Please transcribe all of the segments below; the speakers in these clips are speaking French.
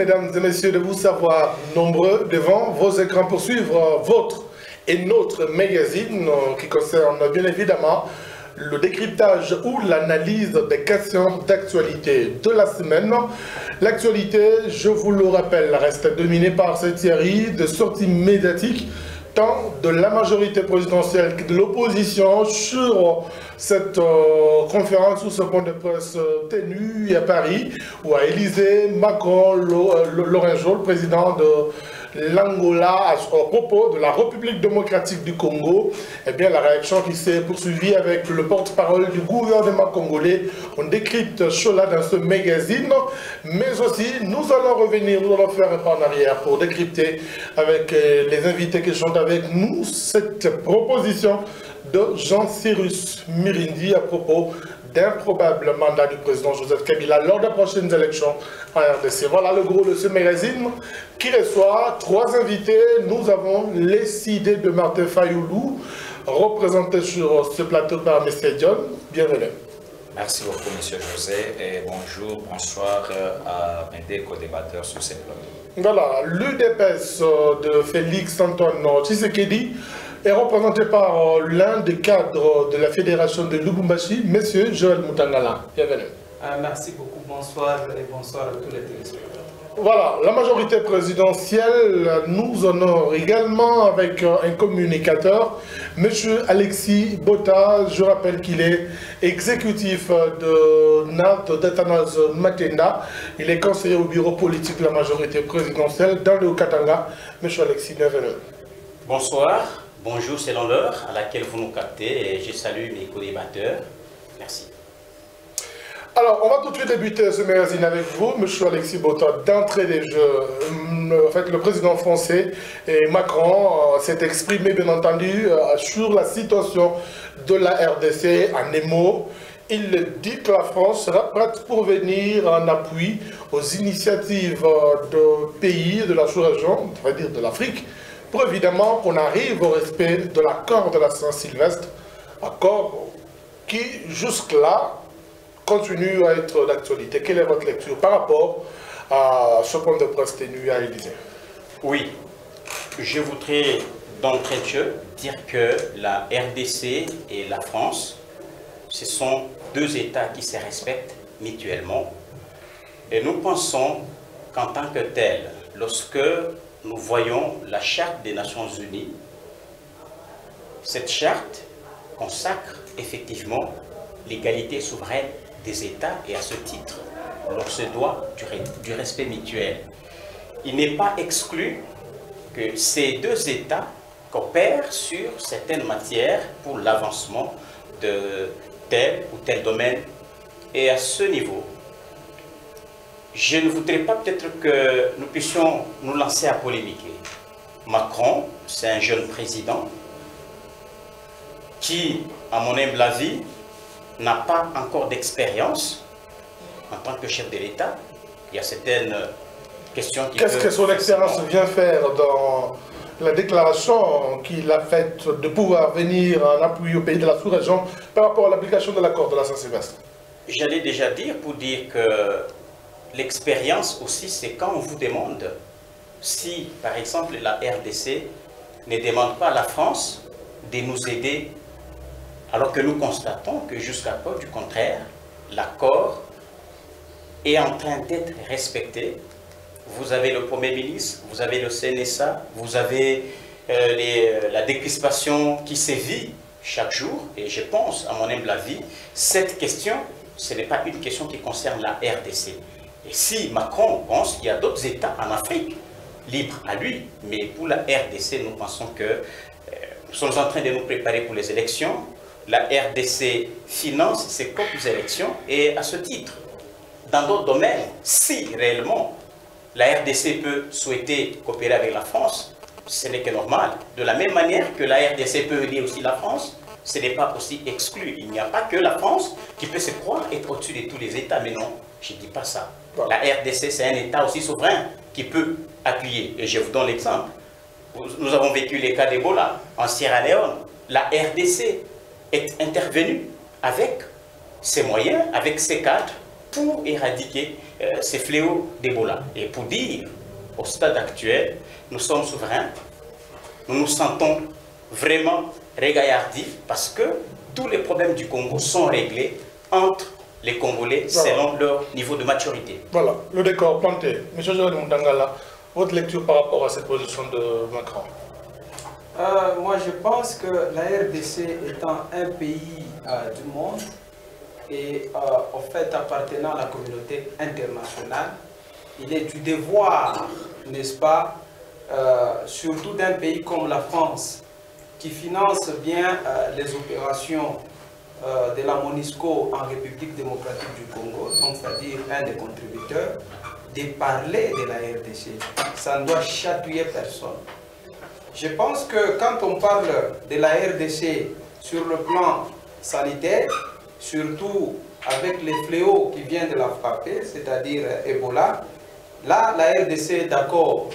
mesdames et messieurs, de vous savoir nombreux devant vos écrans pour suivre votre et notre magazine qui concerne bien évidemment le décryptage ou l'analyse des questions d'actualité de la semaine. L'actualité, je vous le rappelle, reste dominée par cette série de sorties médiatiques tant de la majorité présidentielle que de l'opposition sur cette conférence ou ce point de presse tenu à Paris, ou à Élysée, Macron, Lorenzo, le président de l'Angola, à propos de la République démocratique du Congo. Eh bien, la réaction qui s'est poursuivie avec le porte-parole du gouvernement congolais, on décrypte cela dans ce magazine, mais aussi nous allons revenir, nous allons faire un pas en arrière pour décrypter avec les invités qui sont avec nous cette proposition de Jean-Cyrus Mirindi à propos d'un probable mandat du président Joseph Kabila lors des prochaines élections en RDC. Voilà le gros de ce magazine qui reçoit trois invités. Nous avons les idées de Martin Fayoulou, représenté sur ce plateau par M. John. Bienvenue. Merci beaucoup, M. José, et bonjour, bonsoir à mes co-débatteurs sur cette plateau. Voilà, l'UDPS de Félix Antoine Tshisekedi est représenté par l'un des cadres de la fédération de Lubumbashi, M. Joël Moutangala. Bienvenue. Merci beaucoup, bonsoir et bonsoir à tous les téléspectateurs. Voilà, la majorité présidentielle nous honore également avec un communicateur, M. Alexis Botta. Je rappelle qu'il est exécutif de NAT d'Athanase Matenda. Il est conseiller au bureau politique de la majorité présidentielle dans le Haut-Katanga. M. Alexis, bienvenue. Bonsoir, bonjour selon l'heure à laquelle vous nous captez et je salue mes co-débatteurs. Merci. Alors, on va tout de suite débuter ce magazine avec vous, M. Alexis Botta. D'entrée des jeux, en fait, le président français et Macron s'est exprimé, bien entendu, sur la situation de la RDC en émo. Il dit que la France sera prête pour venir en appui aux initiatives de pays de la sous-région, on va dire de l'Afrique, pour évidemment qu'on arrive au respect de l'accord de la Saint-Sylvestre, accord qui, jusque-là, continue à être d'actualité. Quelle est votre lecture par rapport à ce point de presse tenu à l'Élysée? Oui, je voudrais d'entrée de jeu dire que la RDC et la France, ce sont deux États qui se respectent mutuellement. Et nous pensons qu'en tant que tel, lorsque nous voyons la Charte des Nations Unies, cette charte consacre effectivement l'égalité souveraine des États et à ce titre, l'on se doit du respect mutuel. Il n'est pas exclu que ces deux États coopèrent sur certaines matières pour l'avancement de tel ou tel domaine. Et à ce niveau, je ne voudrais pas peut-être que nous puissions nous lancer à polémiquer. Macron, c'est un jeune président qui, à mon humble avis, n'a pas encore d'expérience en tant que chef de l'État. Il y a certaines questions qui... Qu'est-ce que son expérience vient faire dans la déclaration qu'il a faite de pouvoir venir en appui au pays de la sous-région par rapport à l'application de l'accord de la Saint-Sylvestre? J'allais déjà dire pour dire que l'expérience aussi, c'est quand on vous demande si, par exemple, la RDC ne demande pas à la France de nous aider, alors que nous constatons que jusqu'à preuve du contraire, l'accord est en train d'être respecté. Vous avez le Premier ministre, vous avez le CNSA, vous avez la décrispation qui sévit chaque jour. Et je pense, à mon humble avis, cette question, ce n'est pas une question qui concerne la RDC. Et si Macron pense qu'il y a d'autres États en Afrique, libres à lui, mais pour la RDC, nous pensons que nous sommes en train de nous préparer pour les élections. La RDC finance ses propres élections et à ce titre, dans d'autres domaines, si réellement la RDC peut souhaiter coopérer avec la France, ce n'est que normal. De la même manière que la RDC peut aider aussi la France, ce n'est pas aussi exclu. Il n'y a pas que la France qui peut se croire être au-dessus de tous les États, mais non, je ne dis pas ça. La RDC, c'est un État aussi souverain qui peut appuyer. Et je vous donne l'exemple. Nous avons vécu les cas d'Ebola en Sierra Leone. La RDC est intervenue avec ses moyens, avec ses cadres, pour éradiquer ces fléaux d'Ebola. Et pour dire, au stade actuel, nous sommes souverains, nous nous sentons vraiment régaillardis parce que tous les problèmes du Congo sont réglés entre les Congolais selon leur niveau de maturité. Voilà, le décor planté. Monsieur Joël Mutangala, votre lecture par rapport à cette position de Macron? Moi, je pense que la RDC étant un pays du monde et en fait appartenant à la communauté internationale, il est du devoir, n'est-ce pas, surtout d'un pays comme la France, qui finance bien les opérations de la MONUSCO en République démocratique du Congo, donc c'est-à-dire un des contributeurs, de parler de la RDC. Ça ne doit chatouiller personne. Je pense que quand on parle de la RDC sur le plan sanitaire, surtout avec les fléaux qui viennent de la frapper, c'est-à-dire Ebola, là, la RDC est d'accord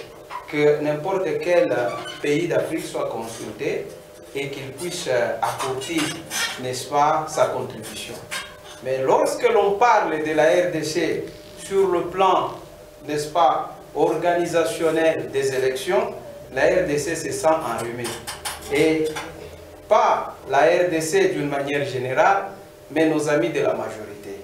que n'importe quel pays d'Afrique soit consulté et qu'il puisse apporter, n'est-ce pas, sa contribution. Mais lorsque l'on parle de la RDC sur le plan, n'est-ce pas, organisationnel des élections, la RDC se sent enrhumée. Et pas la RDC d'une manière générale, mais nos amis de la majorité.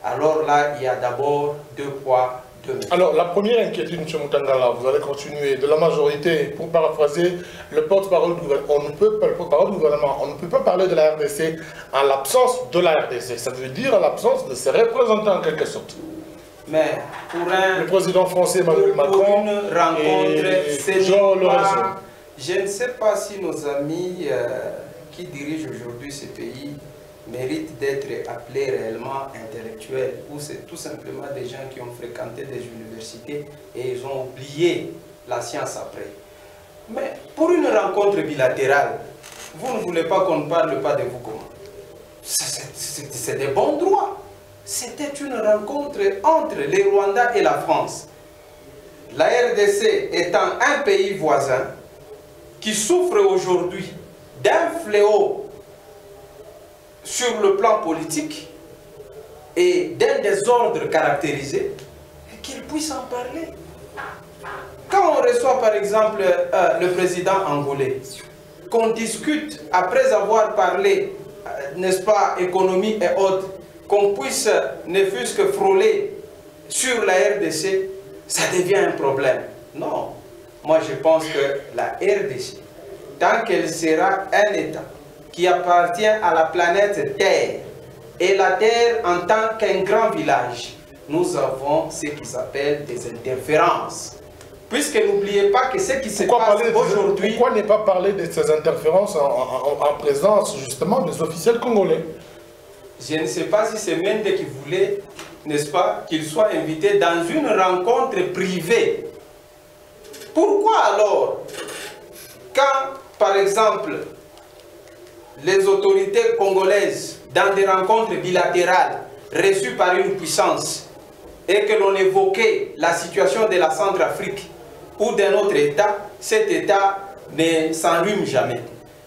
Alors là, il y a d'abord deux poids, deux mesures. Alors, la première inquiétude, M. Mutangala, vous allez continuer, de la majorité, pour paraphraser le porte-parole du gouvernement, on ne peut pas parler de la RDC en l'absence de la RDC. Ça veut dire en l'absence de ses représentants en quelque sorte. Mais pour le président français Emmanuel Macron, pour une rencontre, je ne sais pas si nos amis qui dirigent aujourd'hui ce pays méritent d'être appelés réellement intellectuels, ou c'est tout simplement des gens qui ont fréquenté des universités et ils ont oublié la science après. Mais pour une rencontre bilatérale, vous ne voulez pas qu'on ne parle pas de vous comment? C'est des bons droits. C'était une rencontre entre les Rwandais et la France. La RDC étant un pays voisin qui souffre aujourd'hui d'un fléau sur le plan politique et d'un désordre caractérisé, qu'il puisse en parler. Quand on reçoit par exemple le président angolais, qu'on discute après avoir parlé, n'est-ce pas, économie et autres, qu'on puisse ne fût-ce que frôler sur la RDC, ça devient un problème. Non, moi je pense que la RDC, tant qu'elle sera un État qui appartient à la planète Terre, et la Terre en tant qu'un grand village, nous avons ce qui s'appelle des interférences. Puisque n'oubliez pas que ce qui se passe aujourd'hui... Pourquoi ne pas parler de ces interférences en présence justement des officiels congolais? Je ne sais pas si c'est Mende qui voulait, n'est-ce pas, qu'il soit invité dans une rencontre privée. Pourquoi alors, quand, par exemple, les autorités congolaises, dans des rencontres bilatérales reçues par une puissance, et que l'on évoquait la situation de la Centrafrique ou d'un autre État, cet État ne s'enrhume jamais.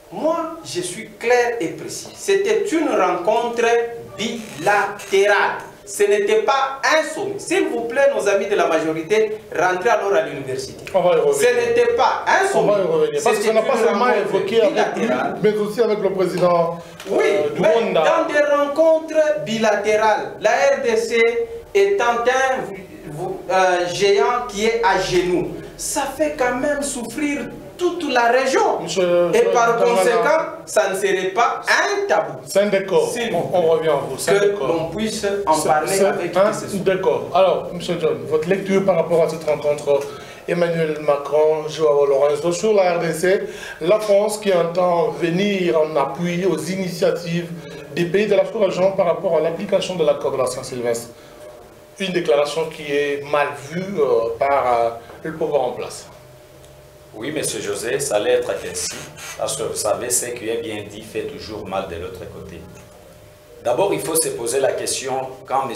Moi, je suis clair et précis. C'était une rencontre bilatérale. Ce n'était pas un sommet. S'il vous plaît, nos amis de la majorité, rentrez alors à l'université. Ce n'était pas un sommet. On va y revenir. Parce qu'on n'a pas seulement évoqué avec lui, mais aussi avec le président du Rwanda. Dans des rencontres bilatérales, la RDC étant un géant qui est à genoux, ça fait quand même souffrir toute la région. Et par conséquent, ça ne serait pas un tabou. C'est un décor. On revient à vous. Que l'on puisse en parler avec qui que ce soit. D'accord. Alors, M. John, votre lecture par rapport à cette rencontre Emmanuel Macron, Joao Lorenzo sur la RDC, la France qui entend venir en appui aux initiatives des pays de la sous-région par rapport à l'application de l'accord de la Saint-Sylvestre. Une déclaration qui est mal vue par le pouvoir en place. Oui, M. José, ça allait être ainsi, parce que vous savez, ce qui est bien dit fait toujours mal de l'autre côté. D'abord, il faut se poser la question, quand M.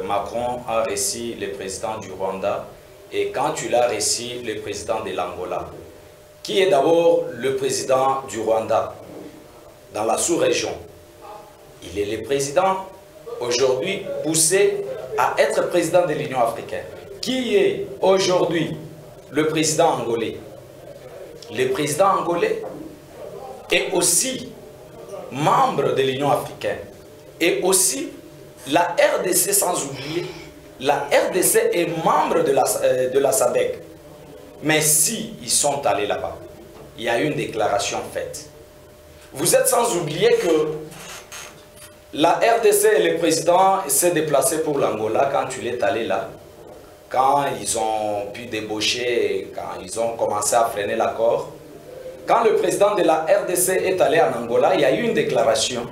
Macron a reçu le président du Rwanda, et quand il a reçu le président de l'Angola, qui est d'abord le président du Rwanda dans la sous-région? Il est le président aujourd'hui poussé à être président de l'Union africaine. Qui est aujourd'hui le président angolais? Le président angolais est aussi membre de l'Union africaine. Et aussi la RDC, sans oublier, la RDC est membre de la SADC. Mais si ils sont allés là-bas, il y a eu une déclaration faite. Vous êtes sans oublier que la RDC et le président s'est déplacé pour l'Angola quand il est allé là. Quand ils ont pu débaucher, quand ils ont commencé à freiner l'accord. Quand le président de la RDC est allé en Angola, il y a eu une déclaration.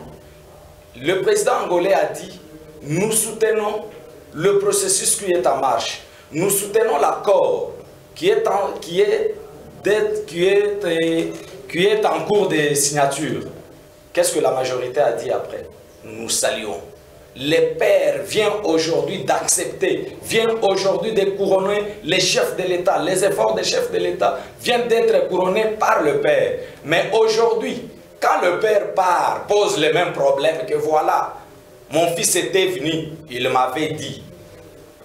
Le président angolais a dit, nous soutenons le processus qui est en marche. Nous soutenons l'accord qui est en cours de signature. Qu'est-ce que la majorité a dit après? Nous saluons. Les pères viennent aujourd'hui d'accepter, viennent aujourd'hui de couronner les chefs de l'État. Les efforts des chefs de l'État viennent d'être couronnés par le père. Mais aujourd'hui, quand le père part, pose les mêmes problèmes que voilà, mon fils était venu, il m'avait dit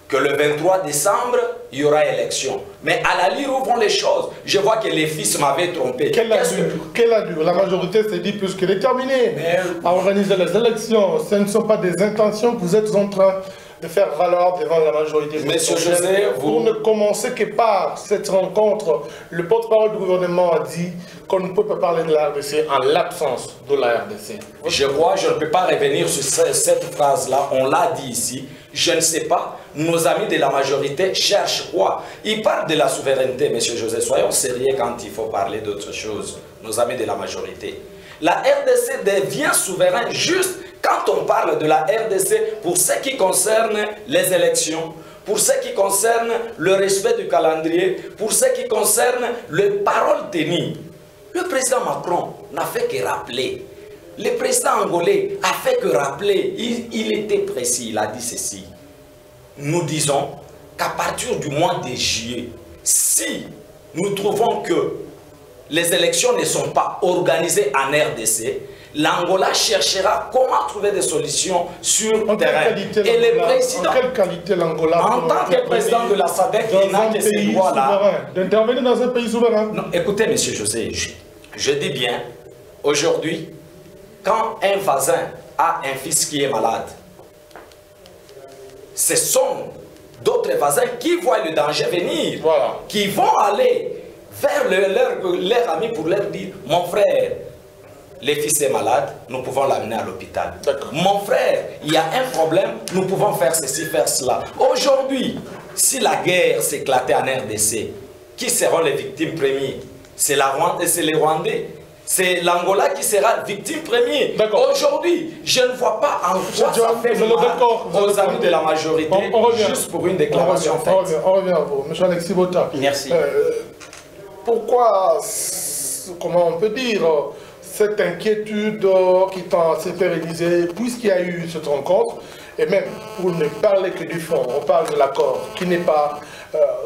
que le 23 décembre, il y aura élection. Mais à la lire où vont les choses, je vois que les fils m'avaient trompé. Quelle allure? La majorité s'est dit plus que déterminée à organiser les élections. Ce ne sont pas des intentions que vous êtes en train de faire valoir devant la majorité. Monsieur José, pour ne commencer que par cette rencontre, le porte-parole du gouvernement a dit qu'on ne peut pas parler de la RDC en l'absence de la RDC. Je crois, je ne peux pas revenir sur cette phrase-là, on l'a dit ici. Je ne sais pas, nos amis de la majorité cherchent quoi? Ils parlent de la souveraineté, monsieur José. Soyons sérieux quand il faut parler d'autre chose, nos amis de la majorité. La RDC devient souveraine juste quand on parle de la RDC pour ce qui concerne les élections, pour ce qui concerne le respect du calendrier, pour ce qui concerne les paroles tenues. Le président Macron n'a fait que rappeler. Le président angolais a fait que rappeler. Il était précis, il a dit ceci. Nous disons qu'à partir du mois de juillet, si nous trouvons que les élections ne sont pas organisées en RDC, l'Angola cherchera comment trouver des solutions sur le terrain. Et le président, en quelle qualité l'Angola, en tant que président de la SADC, il n'a que ces droits-là d'intervenir dans un pays souverain? Non, écoutez, monsieur José, je dis bien, aujourd'hui, quand un voisin a un fils qui est malade, ce sont d'autres voisins qui voient le danger venir, voilà, qui vont aller vers leur ami pour leur dire, mon frère, le fils est malade, nous pouvons l'amener à l'hôpital. Mon frère, il y a un problème, nous pouvons faire ceci, faire cela. Aujourd'hui, si la guerre s'éclatait en RDC, qui seront les victimes premières? C'est les Rwandais. C'est l'Angola qui sera victime première. Aujourd'hui, je ne vois pas en quoi ça fait mal aux amis de la majorité, juste pour une déclaration faite. On revient à vous. M. Alexis Bota. Merci. Pourquoi, comment on peut dire, cette inquiétude qui tend à se pérenniser, puisqu'il y a eu cette rencontre, et même pour ne parler que du fond, on parle de l'accord qui n'est pas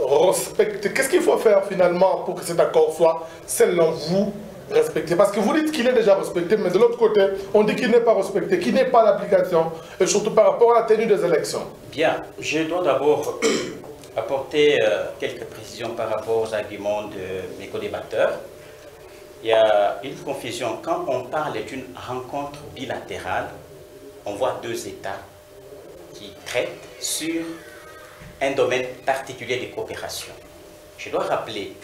respecté. Qu'est-ce qu'il faut faire finalement pour que cet accord soit, selon vous, respecté? Parce que vous dites qu'il est déjà respecté, mais de l'autre côté, on dit qu'il n'est pas respecté, qu'il n'est pas l'application, et surtout par rapport à la tenue des élections. Bien, je dois d'abord apporter quelques précisions par rapport aux arguments de mes co-débatteurs. Il y a une confusion. Quand on parle d'une rencontre bilatérale, on voit deux États qui traitent sur un domaine particulier de coopération. Je dois rappeler,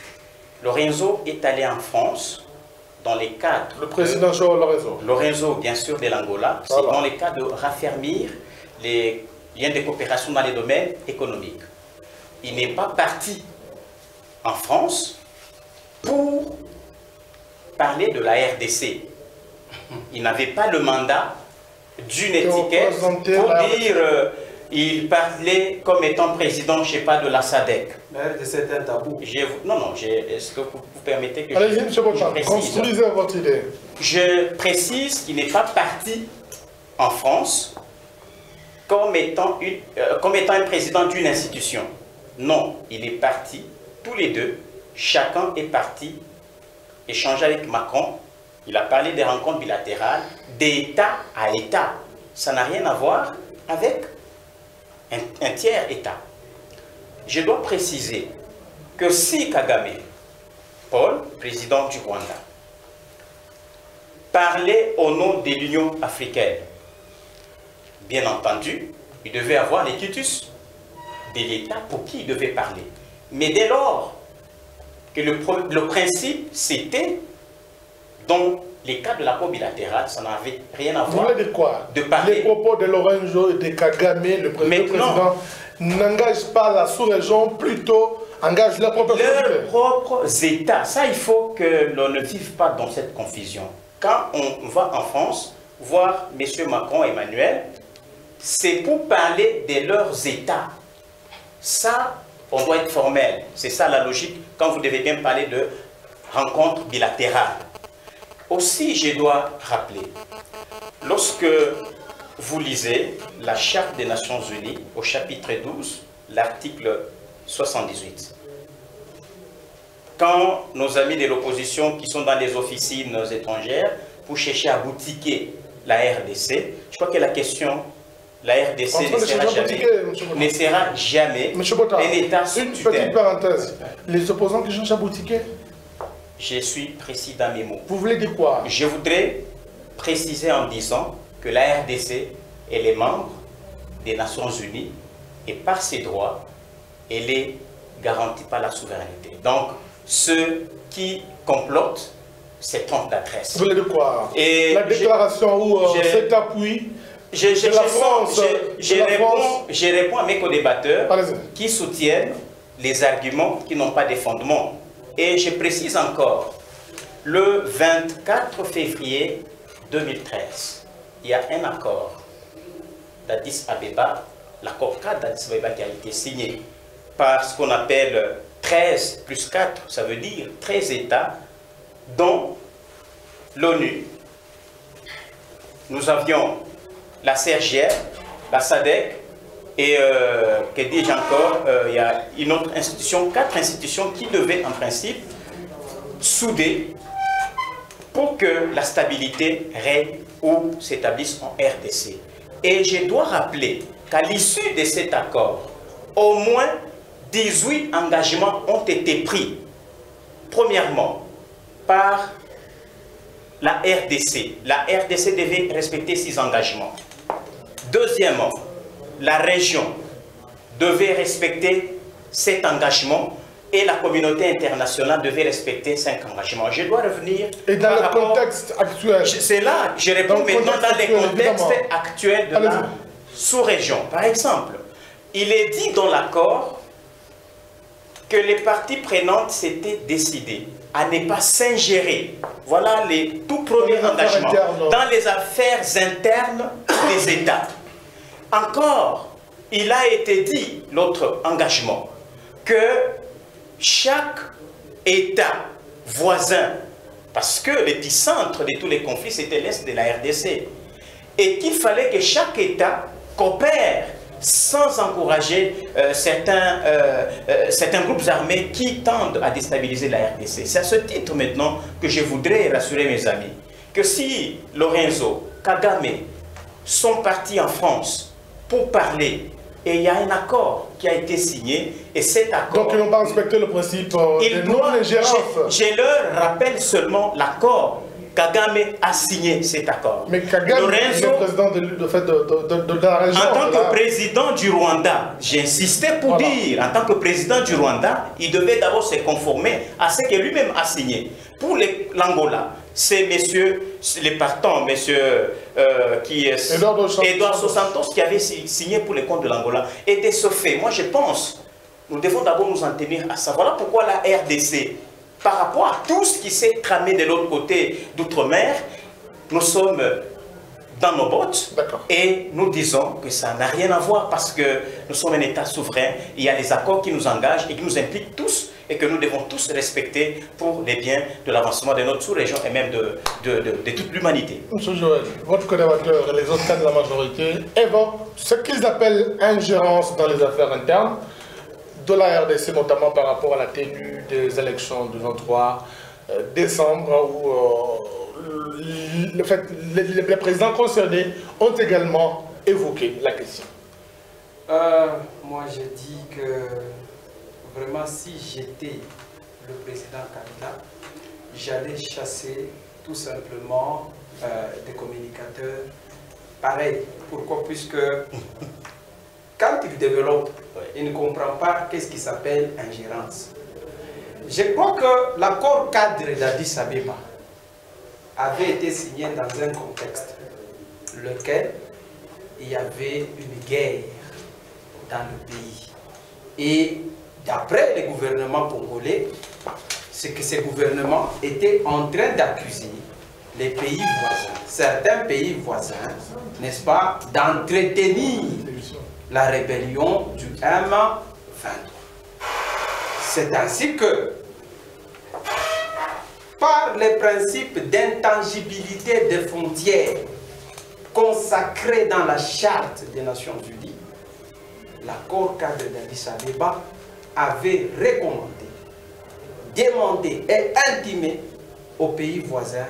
Lorenzo est allé en France dans les cadres... Le président João Lorenzo. Lorenzo, bien sûr, de l'Angola, c'est dans les cas de raffermir les liens de coopération dans les domaines économiques. Il n'est pas parti en France pour parler de la RDC. Il n'avait pas le mandat d'une étiquette pour dire il parlait comme étant président, je ne sais pas, de la SADC. La RDC est un tabou. Non, non, est-ce que vous permettez que allez-y, je précise? Construisez votre idée. Je précise qu'il n'est pas parti en France comme étant un président d'une institution. Non, il est parti, tous les deux, chacun est parti échanger avec Macron. Il a parlé des rencontres bilatérales d'État à État. Ça n'a rien à voir avec un tiers État. Je dois préciser que si Kagame, Paul, président du Rwanda, parlait au nom de l'Union africaine, bien entendu, il devait avoir les quitus de l'État pour qui il devait parler. Mais dès lors que le principe, c'était, dans les cas de l'accord bilatéral, ça n'avait rien à voir. Vous voulez dire quoi? De parler. Les propos de Lorenzo et de Kagame, le président, n'engagent pas la sous-région, plutôt engagent leurs propres États. Ça, il faut que l'on ne vive pas dans cette confusion. Quand on va en France, voir M. Macron, Emmanuel, c'est pour parler de leurs États. Ça, on doit être formel. C'est ça la logique quand vous devez bien parler de rencontres bilatérales. Aussi, je dois rappeler, lorsque vous lisez la Charte des Nations Unies au chapitre 12, l'article 78, quand nos amis de l'opposition qui sont dans les officines étrangères pour chercher à boutiquer la RDC, je crois que la question, la RDC ne sera jamais un État sous tutelle. Une petite parenthèse, les opposants qui cherchent à boutiquer? Je suis précis dans mes mots. Vous voulez dire quoi? Je voudrais préciser en disant que la RDC, elle est membre des Nations Unies et par ses droits, elle est garantie par la souveraineté. Donc, ceux qui complotent, c'est trompe d'adresse. Vous voulez dire quoi? Et la déclaration où cet appui de la France... Je réponds à mes co-débatteurs qui soutiennent les arguments qui n'ont pas de fondement. Et je précise encore, le 24 février 2013, il y a un accord d'Addis Abeba, l'accord cadre d'Addis Abeba qui a été signé par ce qu'on appelle 13 plus 4, ça veut dire 13 États, dont l'ONU. Nous avions la CRGR, la SADC, et que dis-je encore, il y a une autre institution, 4 institutions qui devaient en principe souder pour que la stabilité règne ou s'établisse en RDC. Et je dois rappeler qu'à l'issue de cet accord, au moins 18 engagements ont été pris. Premièrement, par la RDC. La RDC devait respecter 6 engagements. Deuxièmement, la région devait respecter 7 engagements et la communauté internationale devait respecter 5 engagements. Je dois revenir... Et dans le contexte actuel? C'est là, je réponds maintenant dans les contextes actuels de la sous-région. Par exemple, il est dit dans l'accord que les parties prenantes s'étaient décidées à ne pas s'ingérer. Voilà les tout premiers engagements dans les affaires internes des États. Encore, il a été dit, l'autre engagement, que chaque État voisin, parce que l'épicentre de tous les conflits, c'était l'Est de la RDC, et qu'il fallait que chaque État coopère sans encourager certains groupes armés qui tendent à déstabiliser la RDC. C'est à ce titre maintenant que je voudrais rassurer mes amis que si Lorenzo, Kagame sont partis en France pour parler, et il y a un accord qui a été signé, et cet accord... Donc ils n'ont pas respecté le principe de non-ingérence. Je leur rappelle seulement l'accord. Kagame a signé cet accord. Mais Kagame est le président de la région. En tant que président du Rwanda, j'insistais pour dire, en tant que président du Rwanda, il devait d'abord se conformer à ce que lui-même a signé. Pour l'Angola, c'est les partants, Eduardo dos Santos qui avait signé pour les comptes de l'Angola. Et de ce fait, moi je pense, nous devons d'abord nous en tenir à ça. Voilà pourquoi la RDC, par rapport à tout ce qui s'est tramé de l'autre côté d'outre-mer, nous sommes dans nos bottes et nous disons que ça n'a rien à voir parce que nous sommes un État souverain. Il y a des accords qui nous engagent et qui nous impliquent tous et que nous devons tous respecter pour les biens de l'avancement de notre sous-région et même de toute l'humanité. Monsieur Joël, votre collaborateur et les autres cas de la majorité évoquent ce qu'ils appellent ingérence dans les affaires internes de la RDC, notamment par rapport à la tenue des élections du 23 décembre, où les présidents concernés ont également évoqué la question. Moi, je dis que vraiment, si j'étais le président Kabila, j'allais chasser tout simplement des communicateurs pareils. Pourquoi? Puisque quand il développe, il ne comprend pas qu'est-ce qui s'appelle ingérence. Je crois que l'accord cadre d'Addis Abeba avait été signé dans un contexte lequel il y avait une guerre dans le pays. Et d'après les gouvernements congolais, c'est que ces gouvernements étaient en train d'accuser les pays voisins, certains pays voisins, n'est-ce pas, d'entretenir la rébellion du M23. C'est ainsi que, par les principes d'intangibilité des frontières consacrés dans la Charte des Nations Unies, l'accord cadre d'Addis Abeba avait recommandé, demandé et intimé aux pays voisins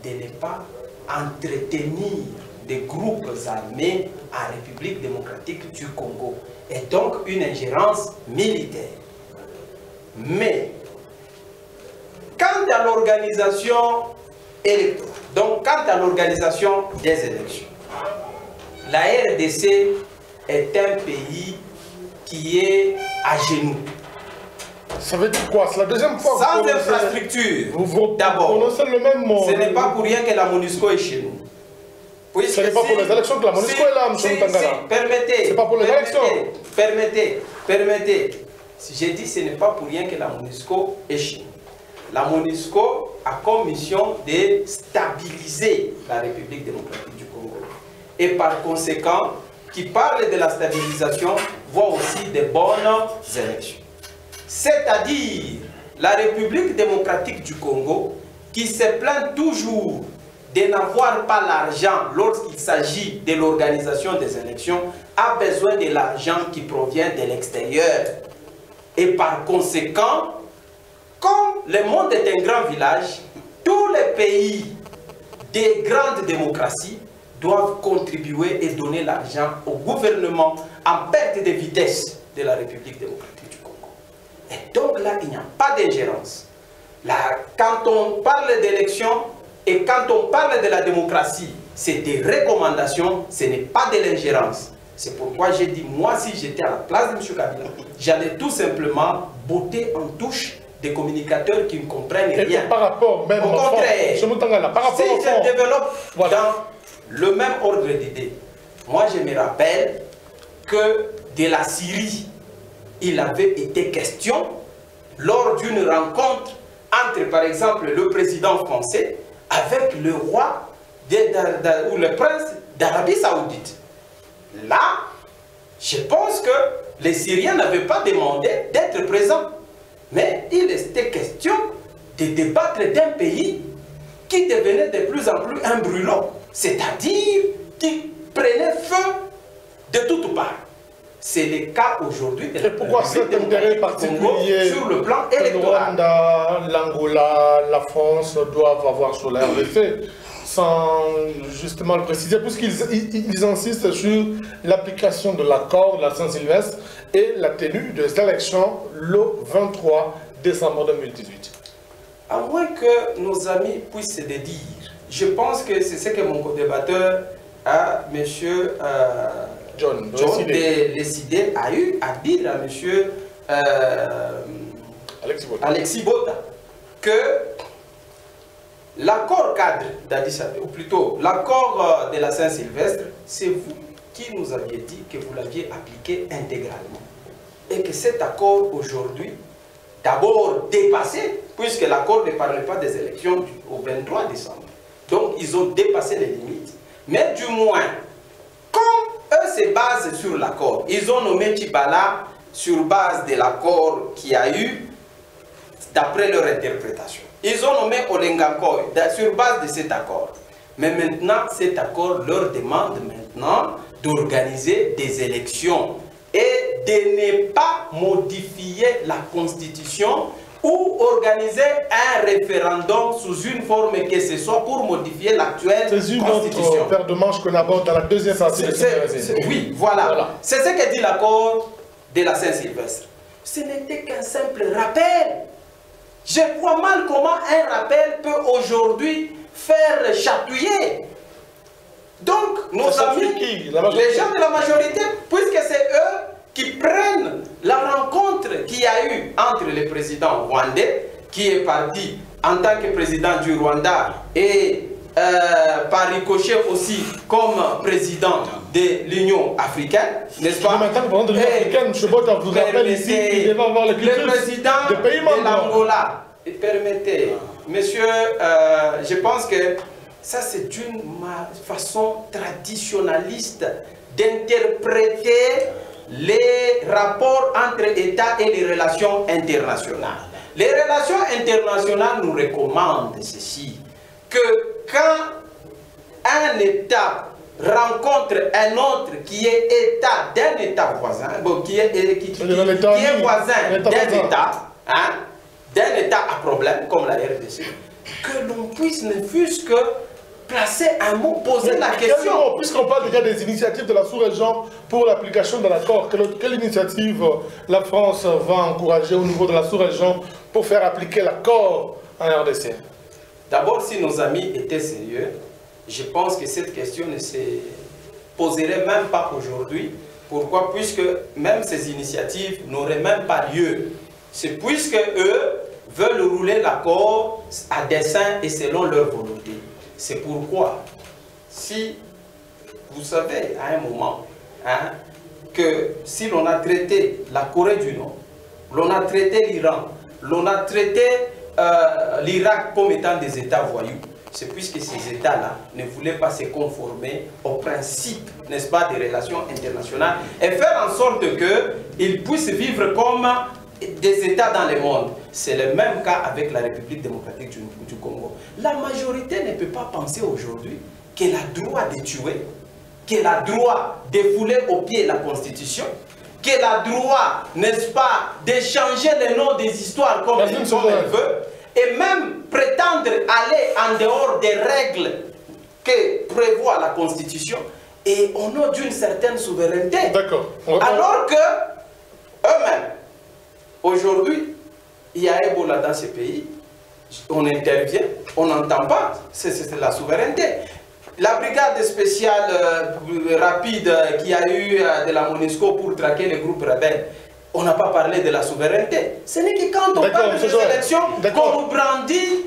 de ne pas entretenir des groupes armés en République démocratique du Congo, et donc une ingérence militaire. Mais, quant à l'organisation électorale, donc quant à l'organisation des élections, la RDC est un pays qui est à genoux. Ça veut dire quoi? C'est la deuxième fois que sans infrastructure. D'abord, le même mot. Ce n'est pas pour rien que la MONUSCO est chez nous. Puisque ce n'est pas pour les élections que la MONUSCO est là, M. Mutangana. Permettez. C'est pas pour les élections. Permettez. J'ai dit ce n'est pas pour rien que la MONUSCO est chez nous. La MONUSCO a comme mission de stabiliser la République démocratique du Congo. Et par conséquent, qui parle de la stabilisation, voit aussi de bonnes élections. C'est-à-dire la République démocratique du Congo qui se plaint toujours de n'avoir pas l'argent lorsqu'il s'agit de l'organisation des élections, a besoin de l'argent qui provient de l'extérieur. Et par conséquent, comme le monde est un grand village, tous les pays des grandes démocraties doivent contribuer et donner l'argent au gouvernement en perte de vitesse de la République démocratique du Congo. Et donc là, il n'y a pas d'ingérence. Quand on parle d'élection et quand on parle de la démocratie, c'est des recommandations, ce n'est pas de l'ingérence. C'est pourquoi j'ai dit, moi, si j'étais à la place de M. Kabila, j'allais tout simplement botter en touche des communicateurs qui ne comprennent rien. Et par rapport même au contraire, si je développe dans le même ordre d'idée, moi je me rappelle que de la Syrie, il avait été question lors d'une rencontre entre, par exemple, le président français avec le roi ou le prince d'Arabie Saoudite. Là, je pense que les Syriens n'avaient pas demandé d'être présents. Mais il était question de débattre d'un pays qui devenait de plus en plus un brûlot, c'est-à-dire qui prenait feu de toutes parts. C'est le cas aujourd'hui de la pourquoi cet intérêt particulier sur le plan électoral? Le Rwanda, l'Angola, la France doivent avoir sur la RDC, sans justement le préciser, puisqu'ils insistent sur l'application de l'accord de la Saint-Sylvestre et la tenue des élections le 23 décembre 2018. À moins que nos amis puissent se dire, je pense que c'est ce que mon co-débatteur, M. John décidé, a eu à dire à M. Alexis Bota que l'accord cadre d'Addis Abeba, ou plutôt l'accord de la Saint-Sylvestre, c'est vous qui nous aviez dit que vous l'aviez appliqué intégralement. Et que cet accord aujourd'hui, d'abord dépassé, puisque l'accord ne parlait pas des élections au 23 décembre. Donc ils ont dépassé les limites. Mais du moins, comme eux se basent sur l'accord, ils ont nommé Tchibala sur base de l'accord qu'il y a eu, d'après leur interprétation. Ils ont nommé Olengakoy sur base de cet accord. Mais maintenant, cet accord leur demande maintenant d'organiser des élections et de ne pas modifier la constitution ou organiser un référendum sous une forme que ce soit pour modifier l'actuelle constitution. C'est une autre paire de manches qu'on aborde dans la deuxième partie de ce magazine. Oui, voilà. C'est ce que dit l'accord de la Saint-Sylvestre. Ce n'était qu'un simple rappel. Je vois mal comment un rappel peut aujourd'hui faire chatouiller. Donc, nos amis, les gens de la majorité, puisque c'est eux qui prennent la rencontre qu'il y a eu entre le président rwandais, qui est parti en tant que président du Rwanda et par ricochet aussi comme président de l'Union africaine, n'est-ce pas? Vous rappelle ici qu'il devait avoir le président de l'Angola. Permettez, monsieur, je pense que ça c'est une façon traditionnaliste d'interpréter les rapports entre États et les relations internationales. Les relations internationales nous recommandent ceci, que quand un État rencontre un autre qui est État d'un État voisin, qui est voisin d'un État, hein, d'un État à problème, comme la RDC, que l'on puisse ne fût-ce que placer un mot, poser la question. Puisqu'on parle déjà des initiatives de la sous-région pour l'application de l'accord, quelle initiative la France va encourager au niveau de la sous-région pour faire appliquer l'accord en RDC? D'abord, si nos amis étaient sérieux, je pense que cette question ne se poserait même pas aujourd'hui. Pourquoi? Puisque même ces initiatives n'auraient même pas lieu. C'est puisque eux veulent rouler l'accord à dessein et selon leur volonté. C'est pourquoi, si vous savez à un moment, hein, que si l'on a traité la Corée du Nord, l'on a traité l'Iran, l'on a traité l'Irak comme étant des États voyous, c'est puisque ces États-là ne voulaient pas se conformer aux principes, n'est-ce pas, des relations internationales et faire en sorte qu'ils puissent vivre comme des États dans le monde. C'est le même cas avec la République démocratique du Congo. La majorité ne peut pas penser aujourd'hui qu'elle a droit de tuer, qu'elle a droit de fouler au pied la Constitution, qu'elle a droit, n'est-ce pas, de changer le nom des histoires comme elle veut, et même prétendre aller en dehors des règles que prévoit la Constitution et au nom d'une certaine souveraineté. D'accord. Alors que eux-mêmes, aujourd'hui, il y a Ebola dans ce pays, on intervient, on n'entend pas, c'est la souveraineté. La brigade spéciale rapide qui a eu de la MONUSCO pour traquer les groupes rebelles, on n'a pas parlé de la souveraineté. Ce n'est que quand on parle des élections qu'on nous brandit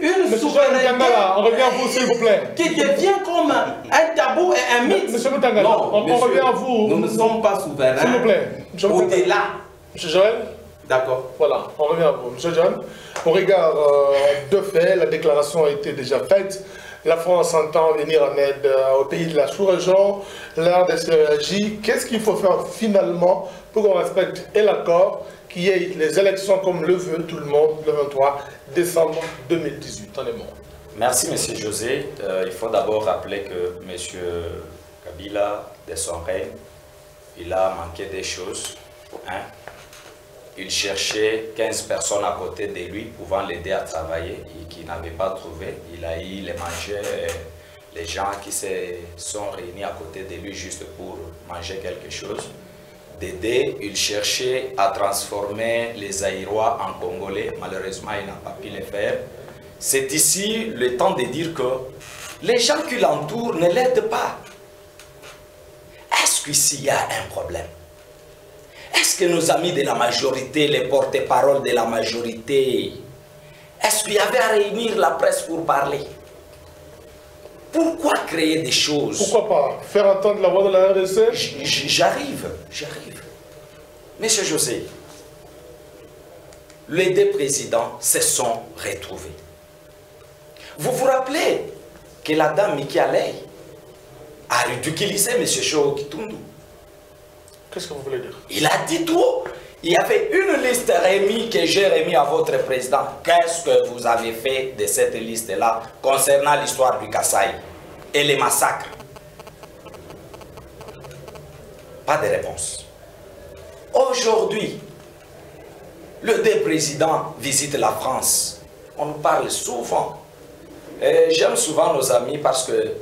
une souveraineté on revient à vous s'il vous plaît. Qui devient comme un tabou et un mythe. Monsieur Moutangala, on revient à vous. Nous ne sommes pas souverains. S'il vous plaît. Au-delà. Monsieur Joël. D'accord. Voilà, on revient à vous. Monsieur John, au regard de fait, la déclaration a été déjà faite. La France entend venir en aide au pays de la sous-région. L'RDC réagit. Qu'est-ce qu'il faut faire finalement pour qu'on respecte et l'accord, qui est les élections comme le veut tout le monde le 23 décembre 2018 dans le monde? Merci, M. José. Il faut d'abord rappeler que M. Kabila, de son règne, il a manqué des choses. Hein? Il cherchait 15 personnes à côté de lui pouvant l'aider à travailler et qui n'avait pas trouvé. Il a eu les manger, les gens qui se sont réunis à côté de lui juste pour manger quelque chose. D'aider, il cherchait à transformer les Aïrois en Congolais. Malheureusement, il n'a pas pu le faire. C'est ici le temps de dire que les gens qui l'entourent ne l'aident pas. Est-ce qu'ici il y a un problème? Est-ce que nos amis de la majorité, les porte-parole de la majorité, est-ce qu'il y avait à réunir la presse pour parler? Pourquoi créer des choses? Pourquoi pas faire entendre la voix de la RDC? J'arrive. Monsieur José, les deux présidents se sont retrouvés. Vous vous rappelez que la dame Miki Alei a ridiculisé M. Chao Kitundu? Qu'est-ce que vous voulez dire? Il a dit tout. Il y avait une liste que j'ai remise à votre président. Qu'est-ce que vous avez fait de cette liste-là concernant l'histoire du Kasaï et les massacres? Pas de réponse. Aujourd'hui, Le deux présidents visitent la France. On nous parle souvent. J'aime souvent nos amis parce que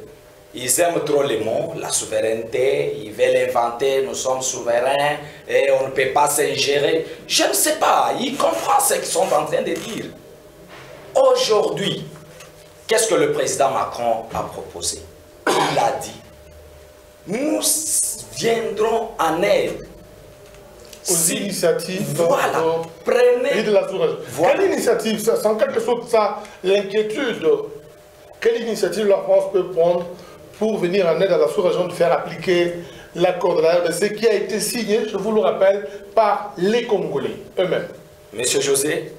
ils aiment trop les mots, la souveraineté, ils veulent inventer, nous sommes souverains et on ne peut pas s'ingérer. Je ne sais pas, ils comprennent ce qu'ils sont en train de dire. Aujourd'hui, qu'est-ce que le président Macron a proposé? Il a dit, nous viendrons en aide aux initiatives. Voilà, prenez. De la sous-région. Voilà. Quelle initiative, ça, sans quelque chose de ça, l'inquiétude, quelle initiative la France peut prendre pour venir en aide à la sous-région de faire appliquer l'accord de la RDC qui a été signé, je vous le rappelle, par les Congolais eux-mêmes? Monsieur José,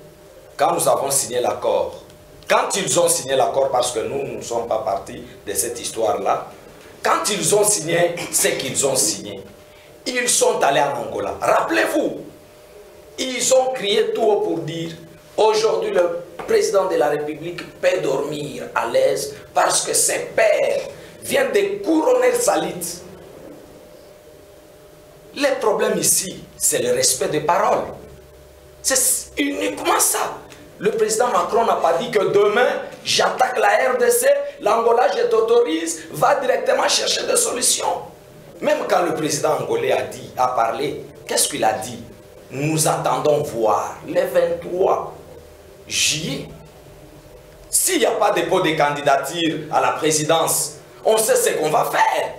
quand nous avons signé l'accord, quand ils ont signé l'accord, parce que nous ne sommes pas partis de cette histoire-là, quand ils ont signé ce qu'ils ont signé, ils sont allés en Angola. Rappelez-vous, ils ont crié tout haut pour dire, aujourd'hui le président de la République peut dormir à l'aise parce que ses pères viennent de couronner Salit. Le problème ici, c'est le respect des paroles. C'est uniquement ça. Le président Macron n'a pas dit que demain, j'attaque la RDC, l'Angola, je t'autorise, va directement chercher des solutions. Même quand le président angolais a parlé, qu'est-ce qu'il a dit? Nous attendons voir le 23 juillet. S'il n'y a pas de dépôt de candidature à la présidence, on sait ce qu'on va faire.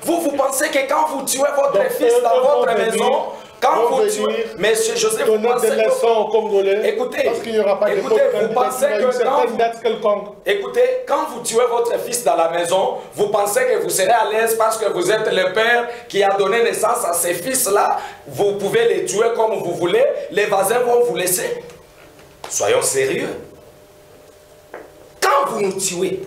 Vous pensez que quand vous tuez votre fils dans votre maison, quand vous tuez, Monsieur José, vous pensez des leçons aux Congolais, écoutez, parce qu'il n'y aura pas de écoutez, vous pensez que écoutez, quand vous tuez votre fils dans la maison, vous pensez que vous serez à l'aise parce que vous êtes le père qui a donné naissance à ces fils-là, vous pouvez les tuer comme vous voulez, les voisins vont vous laisser. Soyons sérieux. Quand vous nous tuez,